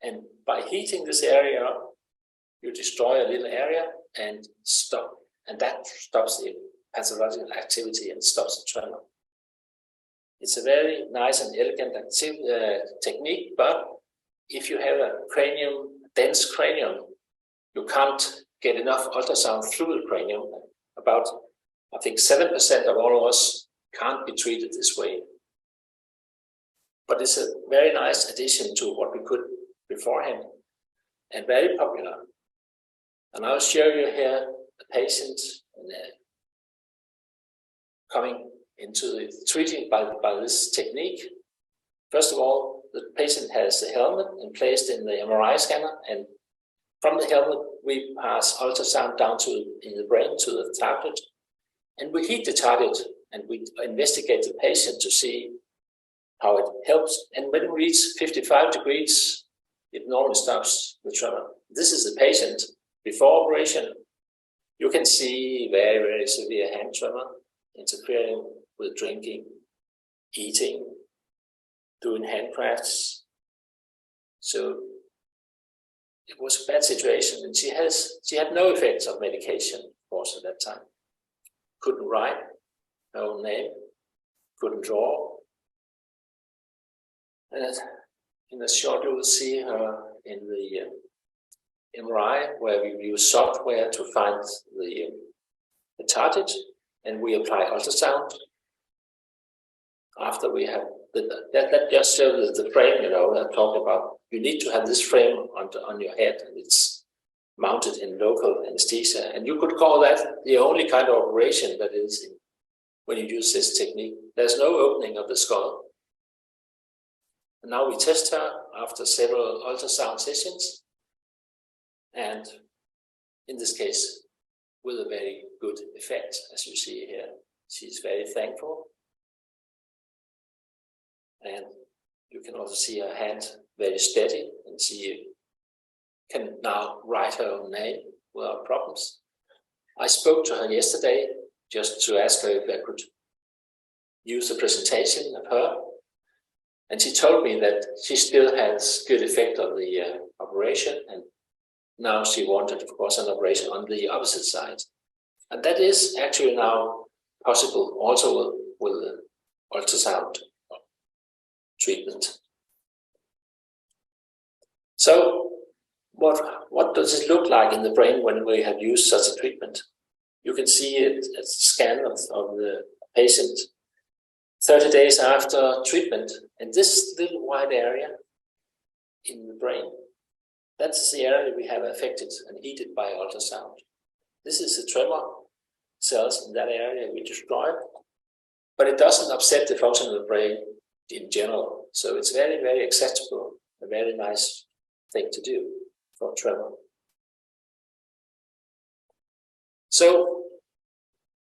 And by heating this area up, you destroy a little area and stop. And that stops the pathological activity and stops the tremor. It's a very nice and elegant technique, but if you have a cranium, dense cranium, you can't get enough ultrasound through the cranium. About, I think, 7% of all of us can't be treated this way. But it's a very nice addition to what we could beforehand, and very popular. And I'll show you here the patient coming into the treating by this technique. First of all, the patient has a helmet and placed in the MRI scanner, and from the helmet we pass ultrasound down in the brain to the target, and we heat the target and we investigate the patient to see how it helps. And when it reaches 55 degrees, it normally stops the tremor. This is the patient before operation. You can see very, very severe hand tremor interfering with drinking, eating, doing handcrafts. So it was a bad situation, and she had no effects of medication, of course, at that time. Couldn't write her own name, couldn't draw. And in a short, you will see her in the MRI, where we use software to find the target, and we apply ultrasound. After we have that just shows the frame, you know, I'm talking about. You need to have this frame on your head, and it's mounted in local anesthesia. And you could call that the only kind of operation that is in, when you use this technique. There's no opening of the skull. And now we test her after several ultrasound sessions, and in this case, with a very good effect, as you see here. She's very thankful. And you can also see her hand very steady, and she can now write her own name without problems. I spoke to her yesterday just to ask her if I could use the presentation of her. And she told me that she still has good effect of the operation, and now she wanted, of course, an operation on the opposite side. And that is actually now possible also with ultrasound treatment. So what does it look like in the brain when we have used such a treatment? You can see it as a scan of the patient 30 days after treatment, and this little white area in the brain, that's the area we have affected and heated by ultrasound. This is the tremor cells in that area we destroyed, but it doesn't upset the function of the brain in general. So it's very, very acceptable, a very nice thing to do for tremor. So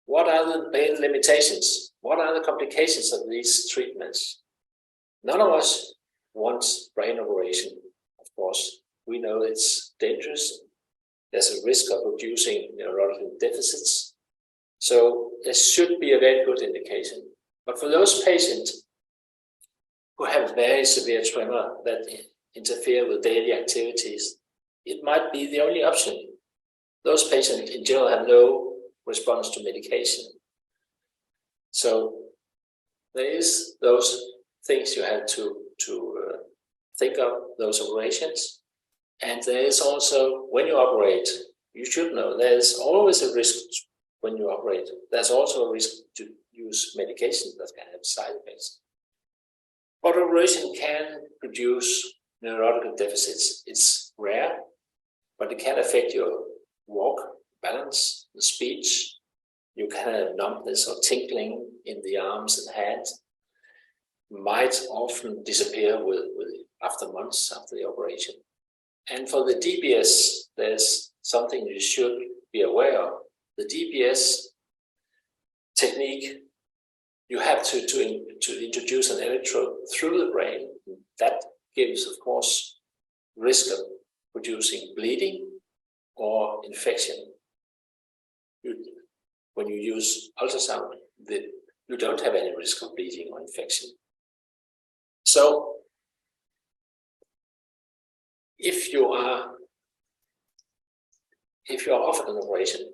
what are the main limitations? What are the complications of these treatments? None of us wants brain operation, of course. We know it's dangerous. There's a risk of producing neurological deficits. So there should be a very good indication. But for those patients who have very severe tremor that interfere with daily activities, it might be the only option. Those patients in general have no response to medication. So there is those things you have to think of, those operations. And there is also, when you operate, you should know there's always a risk when you operate. There's also a risk to use medication that can have side effects. But operation can produce neurological deficits. It's rare, but it can affect your walk, balance, the speech. You can have numbness or tingling in the arms and hands. Might often disappear after months after the operation. And for the DBS, there's something you should be aware of. The DBS technique, you have to introduce an electrode through the brain. That gives, of course, risk of producing bleeding or infection. When you use ultrasound, you don't have any risk of bleeding or infection. So, if you are offered an operation,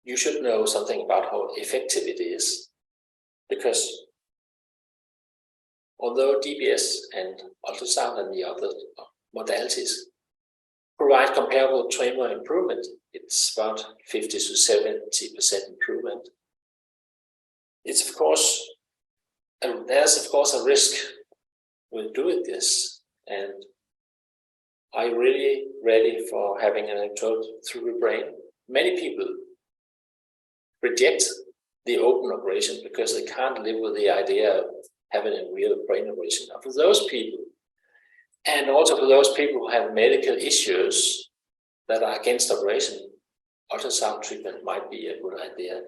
you should know something about how effective it is, because although DBS and ultrasound and the other modalities provide comparable tremor improvement, it's about 50 to 70% improvement. it's of course, there's of course a risk with doing this, and are you really ready for having an electrode through the brain? Many people reject the open operation because they can't live with the idea of having a real brain operation. Now, for those people, and also for those people who have medical issues that are against operation, ultrasound treatment might be a good idea.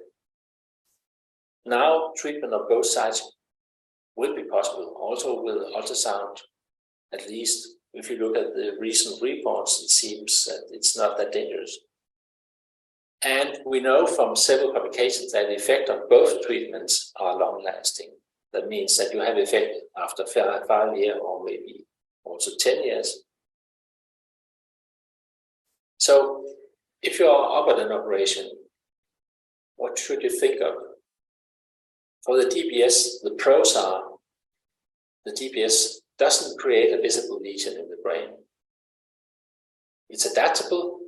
Now, treatment of both sides will be possible, also with ultrasound. At least if you look at the recent reports, it seems that it's not that dangerous. And we know from several publications that the effect of both treatments are long-lasting. That means that you have effect after 5 years or maybe also 10 years. So if you are up at an operation, what should you think of? For the DBS, the pros are the DBS doesn't create a visible lesion in the brain. It's adaptable.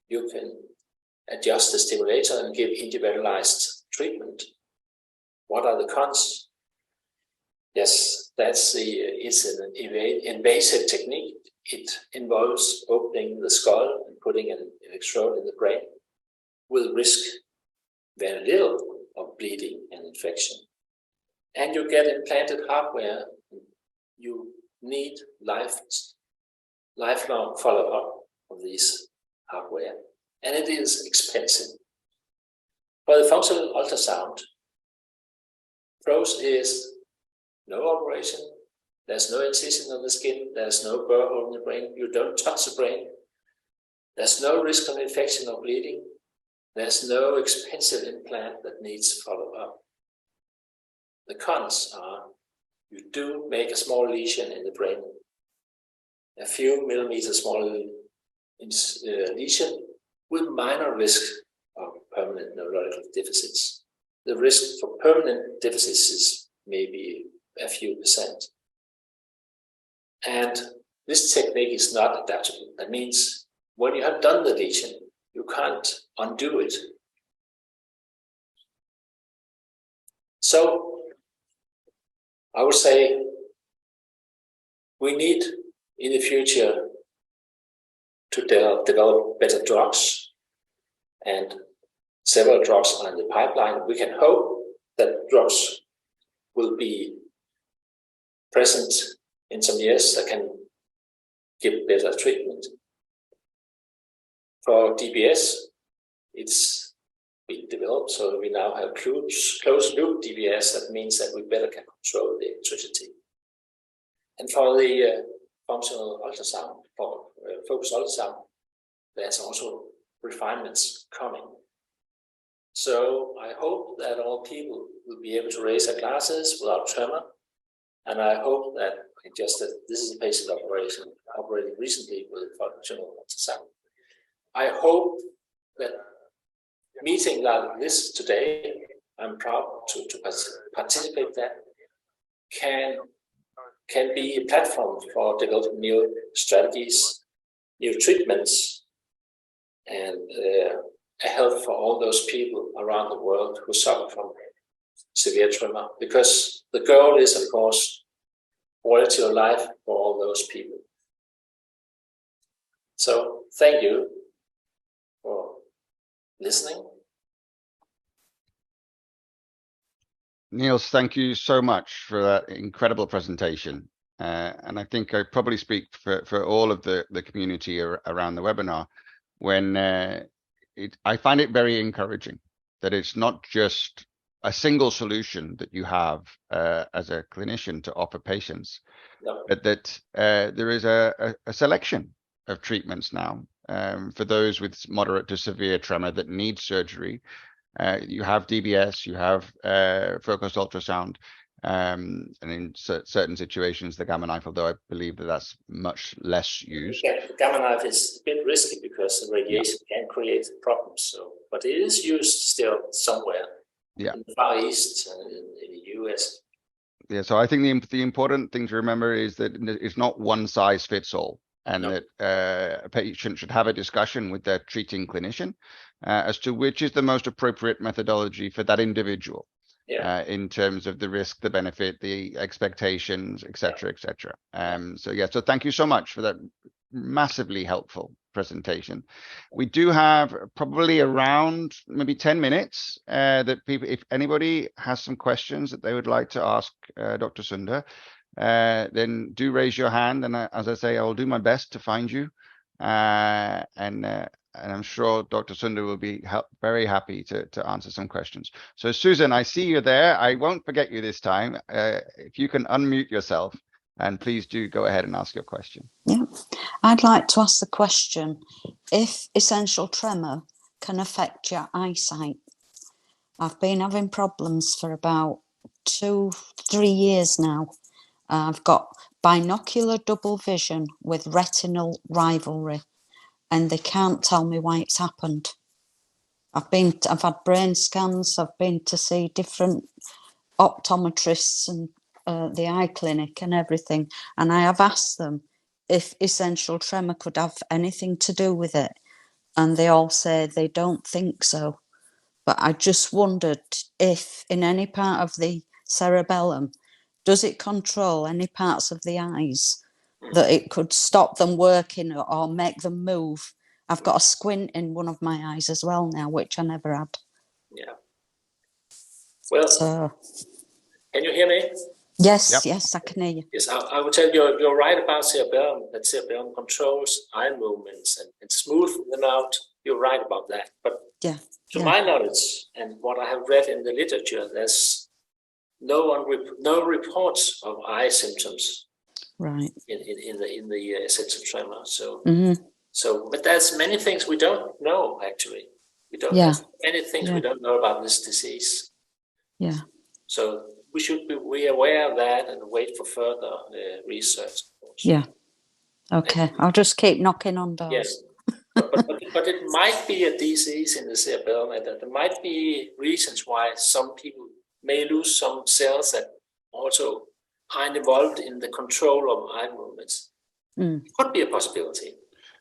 You can adjust the stimulator and give individualized treatment. What are the cons? Yes, it's an invasive technique. It involves opening the skull and putting an electrode in the brain with risk very little of bleeding and infection. And you get implanted hardware. You need lifelong follow-up of these hardware, and it is expensive. For the functional ultrasound, pros is no operation, there's no incision on the skin, there's no burr hole in the brain, you don't touch the brain, there's no risk of infection or bleeding, there's no expensive implant that needs follow-up. The cons are you do make a small lesion in the brain, a few millimeters small lesion with minor risk of permanent neurological deficits. The risk for permanent deficits is maybe a few percent. And this technique is not adaptable. That means when you have done the lesion, you can't undo it. So I would say we need in the future to develop better drugs, and several drugs are in the pipeline. We can hope that drugs will be present in some years that can give better treatment. For DBS, it's being developed, so we now have closed loop DBS. That means that we better can control the electricity. And for the functional ultrasound, for focused ultrasound, there's also refinements coming. So I hope that all people will be able to raise their glasses without tremor. And I hope that this is a patient operation operated recently with functional ultrasound. I hope that meeting like this today, I'm proud to participate that, can be a platform for developing new strategies, new treatments, and a help for all those people around the world who suffer from severe tremor. Because the goal is, of course, quality of life for all those people. So thank you for listening.
Niels, thank you so much for that incredible presentation. And I think I probably speak for all of the community around the webinar when I find it very encouraging that it's not just a single solution that you have as a clinician to offer patients, but that there is a selection of treatments now for those with moderate to severe tremor that need surgery. You have DBS, you have focused ultrasound, and in certain situations, the Gamma Knife, although I believe that's much less used.
Yeah, the Gamma Knife is a bit risky because the radiation can create problems. So, but it is used still somewhere in the Far East and in the US.
Yeah, so I think the important thing to remember is that it's not one size fits all, and that a patient should have a discussion with their treating clinician as to which is the most appropriate methodology for that individual. in terms of the risk, the benefit, the expectations, etc., etc. So yeah, so thank you so much for that massively helpful presentation. We do have probably around maybe 10 minutes that people, if anybody has some questions that they would like to ask Dr. Sunder, then do raise your hand, and as I say, I will do my best to find you, and I'm sure Dr. Sunder will be very happy to answer some questions. So Susan, I see you there. I won't forget you this time. If you can unmute yourself, and please do go ahead and ask your question.
Yeah, I'd like to ask the question, if essential tremor can affect your eyesight. I've been having problems for about 2-3 years now. I've got binocular double vision with retinal rivalry, and they can't tell me why it's happened. I've had brain scans, I've been to see different optometrists and the eye clinic and everything, and I have asked them if essential tremor could have anything to do with it, and they all say they don't think so. But I just wondered if in any part of the cerebellum, does it control any parts of the eyes that it could stop them working or make them move? I've got a squint in one of my eyes as well now, which I never had.
Yeah. Well,
so,
can you hear me?
Yes,
yep.
Yes, I can hear you.
Yes, I would tell you, you're right about cerebellum, that cerebellum controls eye movements and smooth them out. You're right about that. But to my knowledge, and what I have read in the literature, there's no reports of eye symptoms
right
in the essential tremor. So, but there's many things we don't know, actually. We don't have many things we don't know about this disease.
Yeah.
So we should be aware of that and wait for further research.
Yeah. Okay. I'll just keep knocking on doors.
Yes. but it might be a disease in the cerebellum, and there might be reasons why some people may lose some cells that also are involved in the control of eye movements. Could be a possibility.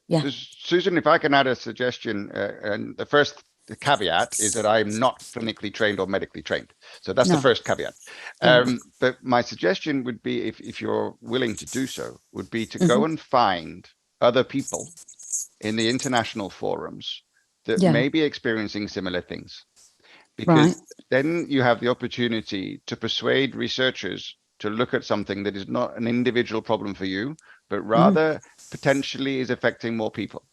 Yeah.
Susan, if I can add a suggestion, and the caveat is that I'm not clinically trained or medically trained. So that's the first caveat. But my suggestion would be, if you're willing to do so, would be to go and find other people in the international forums that may be experiencing similar things. Because then you have the opportunity to persuade researchers to look at something that is not an individual problem for you, but rather potentially is affecting more people.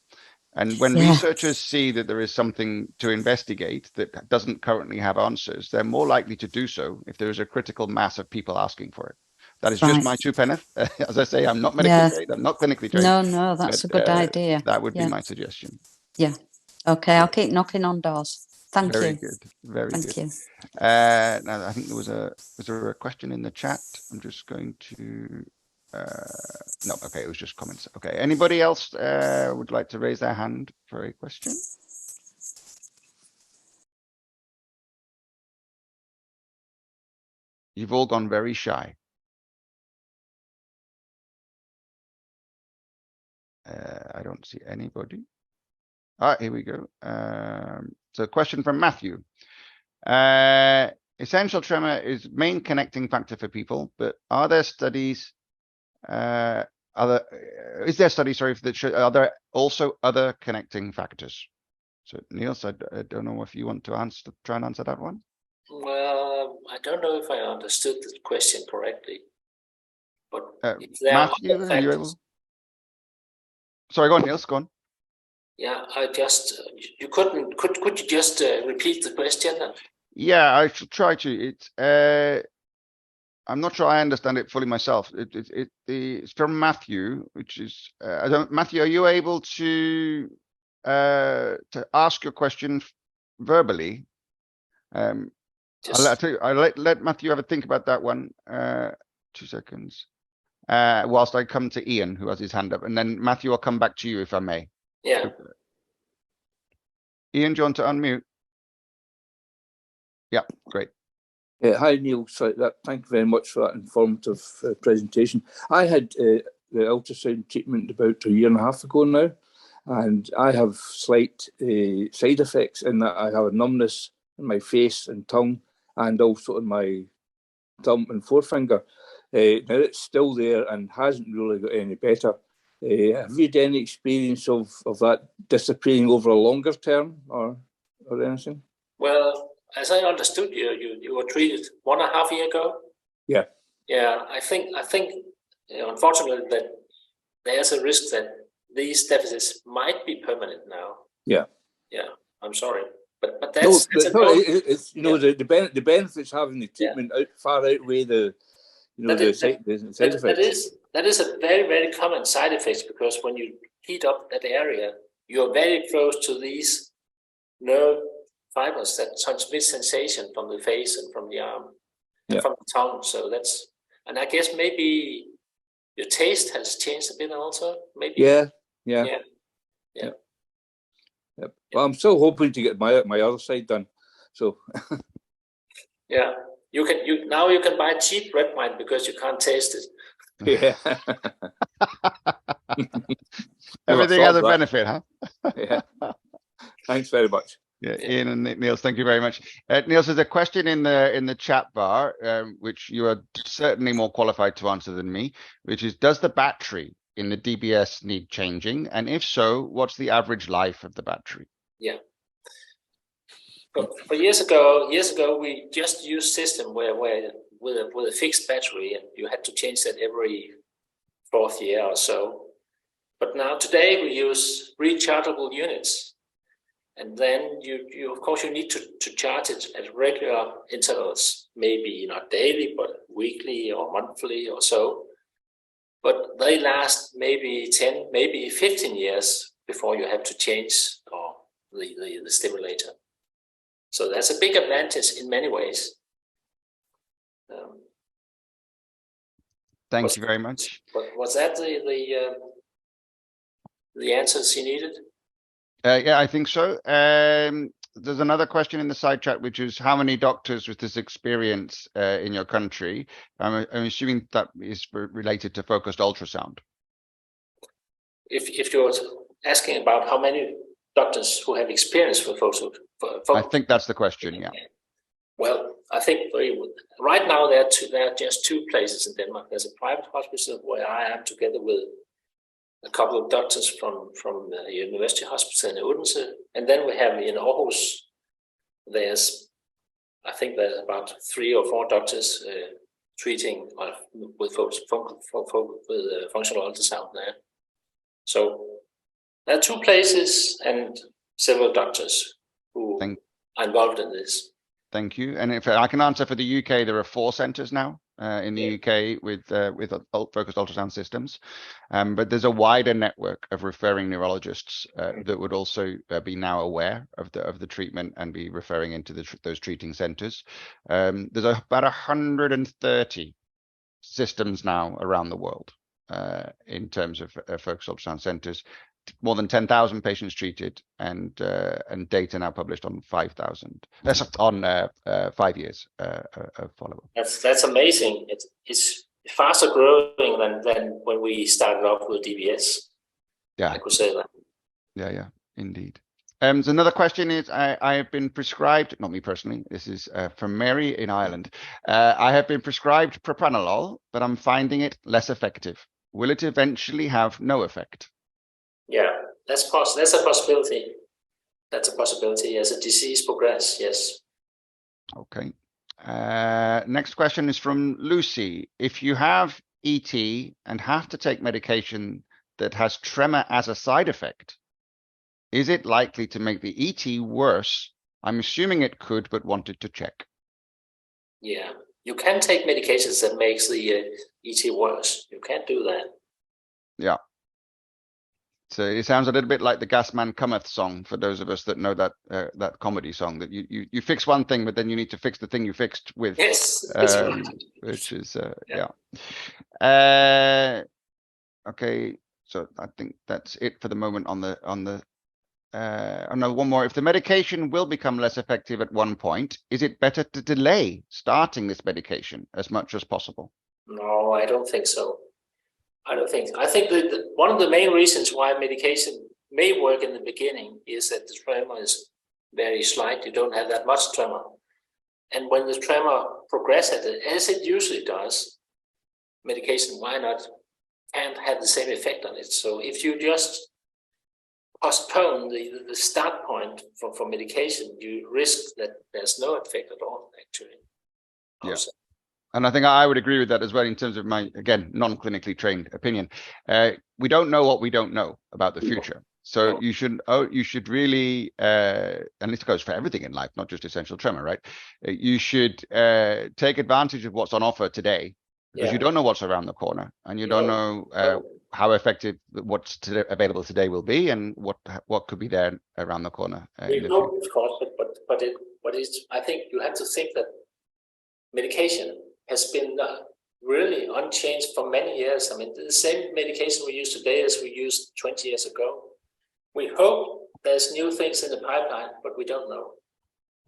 And when researchers see that there is something to investigate that doesn't currently have answers, they're more likely to do so if there is a critical mass of people asking for it. That is just my 2 pence. As I say, I'm not medically trained, I'm not clinically trained.
No, that's a good idea.
That would be my suggestion.
Yeah. Okay, I'll keep knocking on doors. Thank you.
Very good. Very good.
Thank you.
Now, I think was there a question in the chat? I'm just going to... no, okay, it was just comments. Okay, anybody else would like to raise their hand for a question? You've all gone very shy. I don't see anybody. Here we go. So a question from Matthew. Essential tremor is main connecting factor for people, but are there studies are there also other connecting factors? So Niels, I don't know if you want to try and answer that one.
Well, I don't know if I understood the question correctly, but if there
Matthew, are you able? Sorry, go on, Niels, go on.
Yeah, I just could you just repeat the question?
Yeah, I should try to. It's I'm not sure I understand it fully myself. It's from Matthew, which is Matthew. Are you able to ask your question verbally? I'll let Matthew have a think about that one. 2 seconds. Whilst I come to Ian, who has his hand up, and then Matthew, I'll come back to you if I may.
Yeah.
Ian, do you want to unmute? Yeah, great.
Hi, Neil. Thank you very much for that informative presentation. I had the ultrasound treatment about 1.5 years ago now, and I have slight side effects in that I have a numbness in my face and tongue, and also on my thumb and forefinger. Now it's still there and hasn't really got any better. Have you had any experience of that disappearing over a longer term or anything?
Well, as I understood, you were treated 1.5 years ago.
Yeah.
Yeah, I think unfortunately that there's a risk that these deficits might be permanent now.
Yeah.
Yeah, I'm sorry, but that's
it's the benefits having the treatment far outweigh the side effects.
That is a very, very common side effect, because when you heat up that area, you're very close to these nerve fibers that transmit sensation from the face and from the arm and from the tongue. So that's, and I guess maybe your taste has changed a bit also. Maybe.
Yeah. Well, I'm still hoping to get my other side done. So.
Yeah, you can buy cheap red wine because you can't taste it.
Yeah.
Everything has a benefit, huh?
Yeah. Thanks very much.
Yeah, Ian and Niels, thank you very much. Niels, there's a question in the chat bar, which you are certainly more qualified to answer than me, which is, does the battery in the DBS need changing? And if so, what's the average life of the battery?
Yeah. For years ago, we just used system where with a fixed battery, and you had to change that every 4th year or so. But now today we use rechargeable units, and then you of course you need to charge it at regular intervals, maybe not daily, but weekly or monthly or so. But they last maybe 10, maybe 15 years before you have to change the stimulator. So that's a big advantage in many ways.
Thank you very much.
Was that the answers you needed?
Yeah, I think so. There's another question in the side chat, which is how many doctors with this experience in your country? I'm assuming that is related to focused ultrasound.
If you're asking about how many doctors who have experience with focused,
I think that's the question. Yeah.
Well, I think right now there are just 2 places in Denmark. There's a private hospital where I am together with a couple of doctors from the University Hospital in Odense, and then we have in Aarhus. I think there's about 3 or 4 doctors treating with functional ultrasound there. So there are 2 places and several doctors who are involved in this.
Thank you. And if I can answer for the UK, there are 4 centres now in the UK with focused ultrasound systems, but there's a wider network of referring neurologists that would also be now aware of the treatment and be referring into those treating centres. There's about 130 systems now around the world in terms of focused ultrasound centres. More than 10,000 patients treated, and data now published on 5,000. That's on 5 years of follow-up.
That's amazing. It's faster growing than when we started off with DBS.
Yeah,
I could say that.
Yeah, indeed. So another question is, I have been prescribed, not me personally, this is from Mary in Ireland. I have been prescribed propranolol, but I'm finding it less effective. Will it eventually have no effect?
Yeah, that's a possibility. That's a possibility as a disease progresses, yes.
Okay. Next question is from Lucy. If you have ET and have to take medication that has tremor as a side effect, is it likely to make the ET worse? I'm assuming it could, but wanted to check.
Yeah, you can take medications that makes the ET worse. You can't do that.
Yeah. So it sounds a little bit like the Gas Man Cometh song for those of us that know that that comedy song, that you fix one thing, but then you need to fix the thing you fixed with.
Yes,
which is yeah. Okay, so I think that's it for the moment on the oh no, one more. If the medication will become less effective at one point, is it better to delay starting this medication as much as possible?
No, I don't think so. I think that one of the main reasons why medication may work in the beginning is that the tremor is very slight. You don't have that much tremor. And when the tremor progresses, as it usually does, medication, why not, can't have the same effect on it. So if you just postpone the start point for medication, you risk that there's no effect at all, actually.
Yeah. And I think I would agree with that as well in terms of my, again, non-clinically trained opinion. We don't know what we don't know about the future. So you should really, and this goes for everything in life, not just essential tremor, right? You should take advantage of what's on offer today, because you don't know what's around the corner, and you don't know how effective what's available today will be, and what could be there around the corner.
We know, of course, but I think you have to think that medication has been really unchanged for many years. I mean, the same medication we use today as we used 20 years ago. We hope there's new things in the pipeline, but we don't know.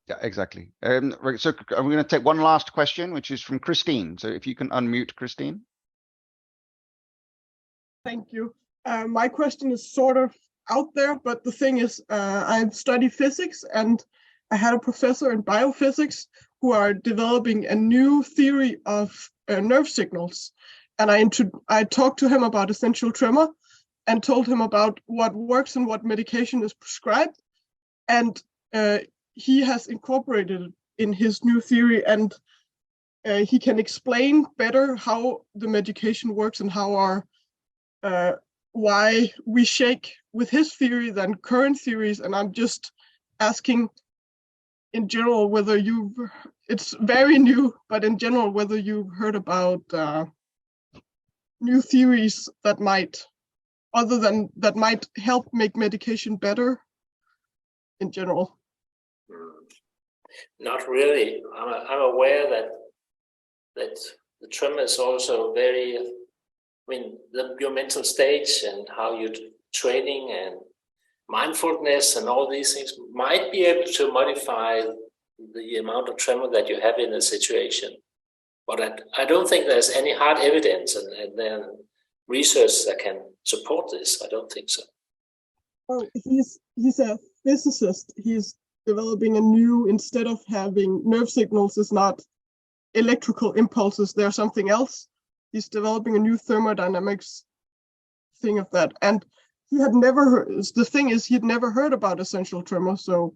Yeah, exactly. So I'm going to take one last question, which is from Christine. So if you can unmute, Christine.
Thank you. My question is sort of out there, but the thing is, I study physics, and I had a professor in biophysics who are developing a new theory of nerve signals. And I talked to him about essential tremor and told him about what works and what medication is prescribed. And he has incorporated it in his new theory, and he can explain better how the medication works and how why we shake with his theory than current theories. And I'm just asking in general whether it's very new, but in general, whether you've heard about new theories that might help make medication better in general.
Not really. I'm aware that the tremor is also very, your mental stage and how you're training and mindfulness and all these things might be able to modify the amount of tremor that you have in a situation. But I don't think there's any hard evidence and then research that can support this. I don't think so.
Well, he's a physicist. He's developing a new, instead of having nerve signals, is not electrical impulses, there's something else. He's developing a new thermodynamics thing of that. And he had never heard, the thing is, he'd never heard about essential tremor. So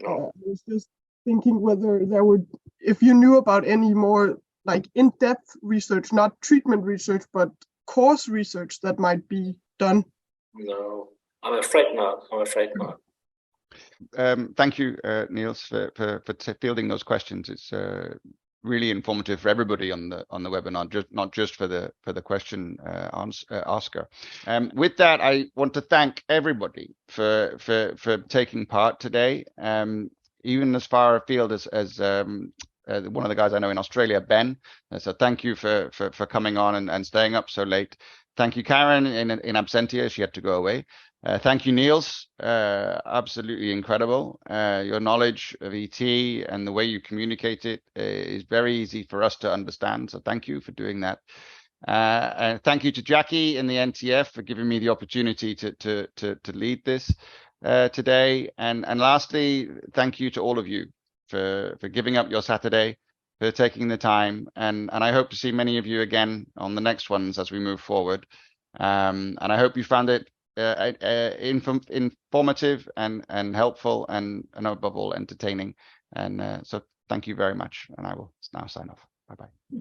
I was just thinking whether there would, if you knew about any more like in-depth research, not treatment research, but course research that might be done.
No, I'm afraid not.
Thank you, Niels, for fielding those questions. It's really informative for everybody on the webinar, not just for the question asker. With that, I want to thank everybody for taking part today. Even as far afield as one of the guys I know in Australia, Ben. So thank you for coming on and staying up so late. Thank you, Karen, in absentia. She had to go away. Thank you, Niels. Absolutely incredible. Your knowledge of ET and the way you communicate it is very easy for us to understand. So thank you for doing that. And thank you to Jackie in the NTF for giving me the opportunity to lead this today. And lastly, thank you to all of you for giving up your Saturday, for taking the time. And I hope to see many of you again on the next ones as we move forward. And I hope you found it informative and helpful and above all entertaining. And so thank you very much. And I will now sign off. Bye-bye.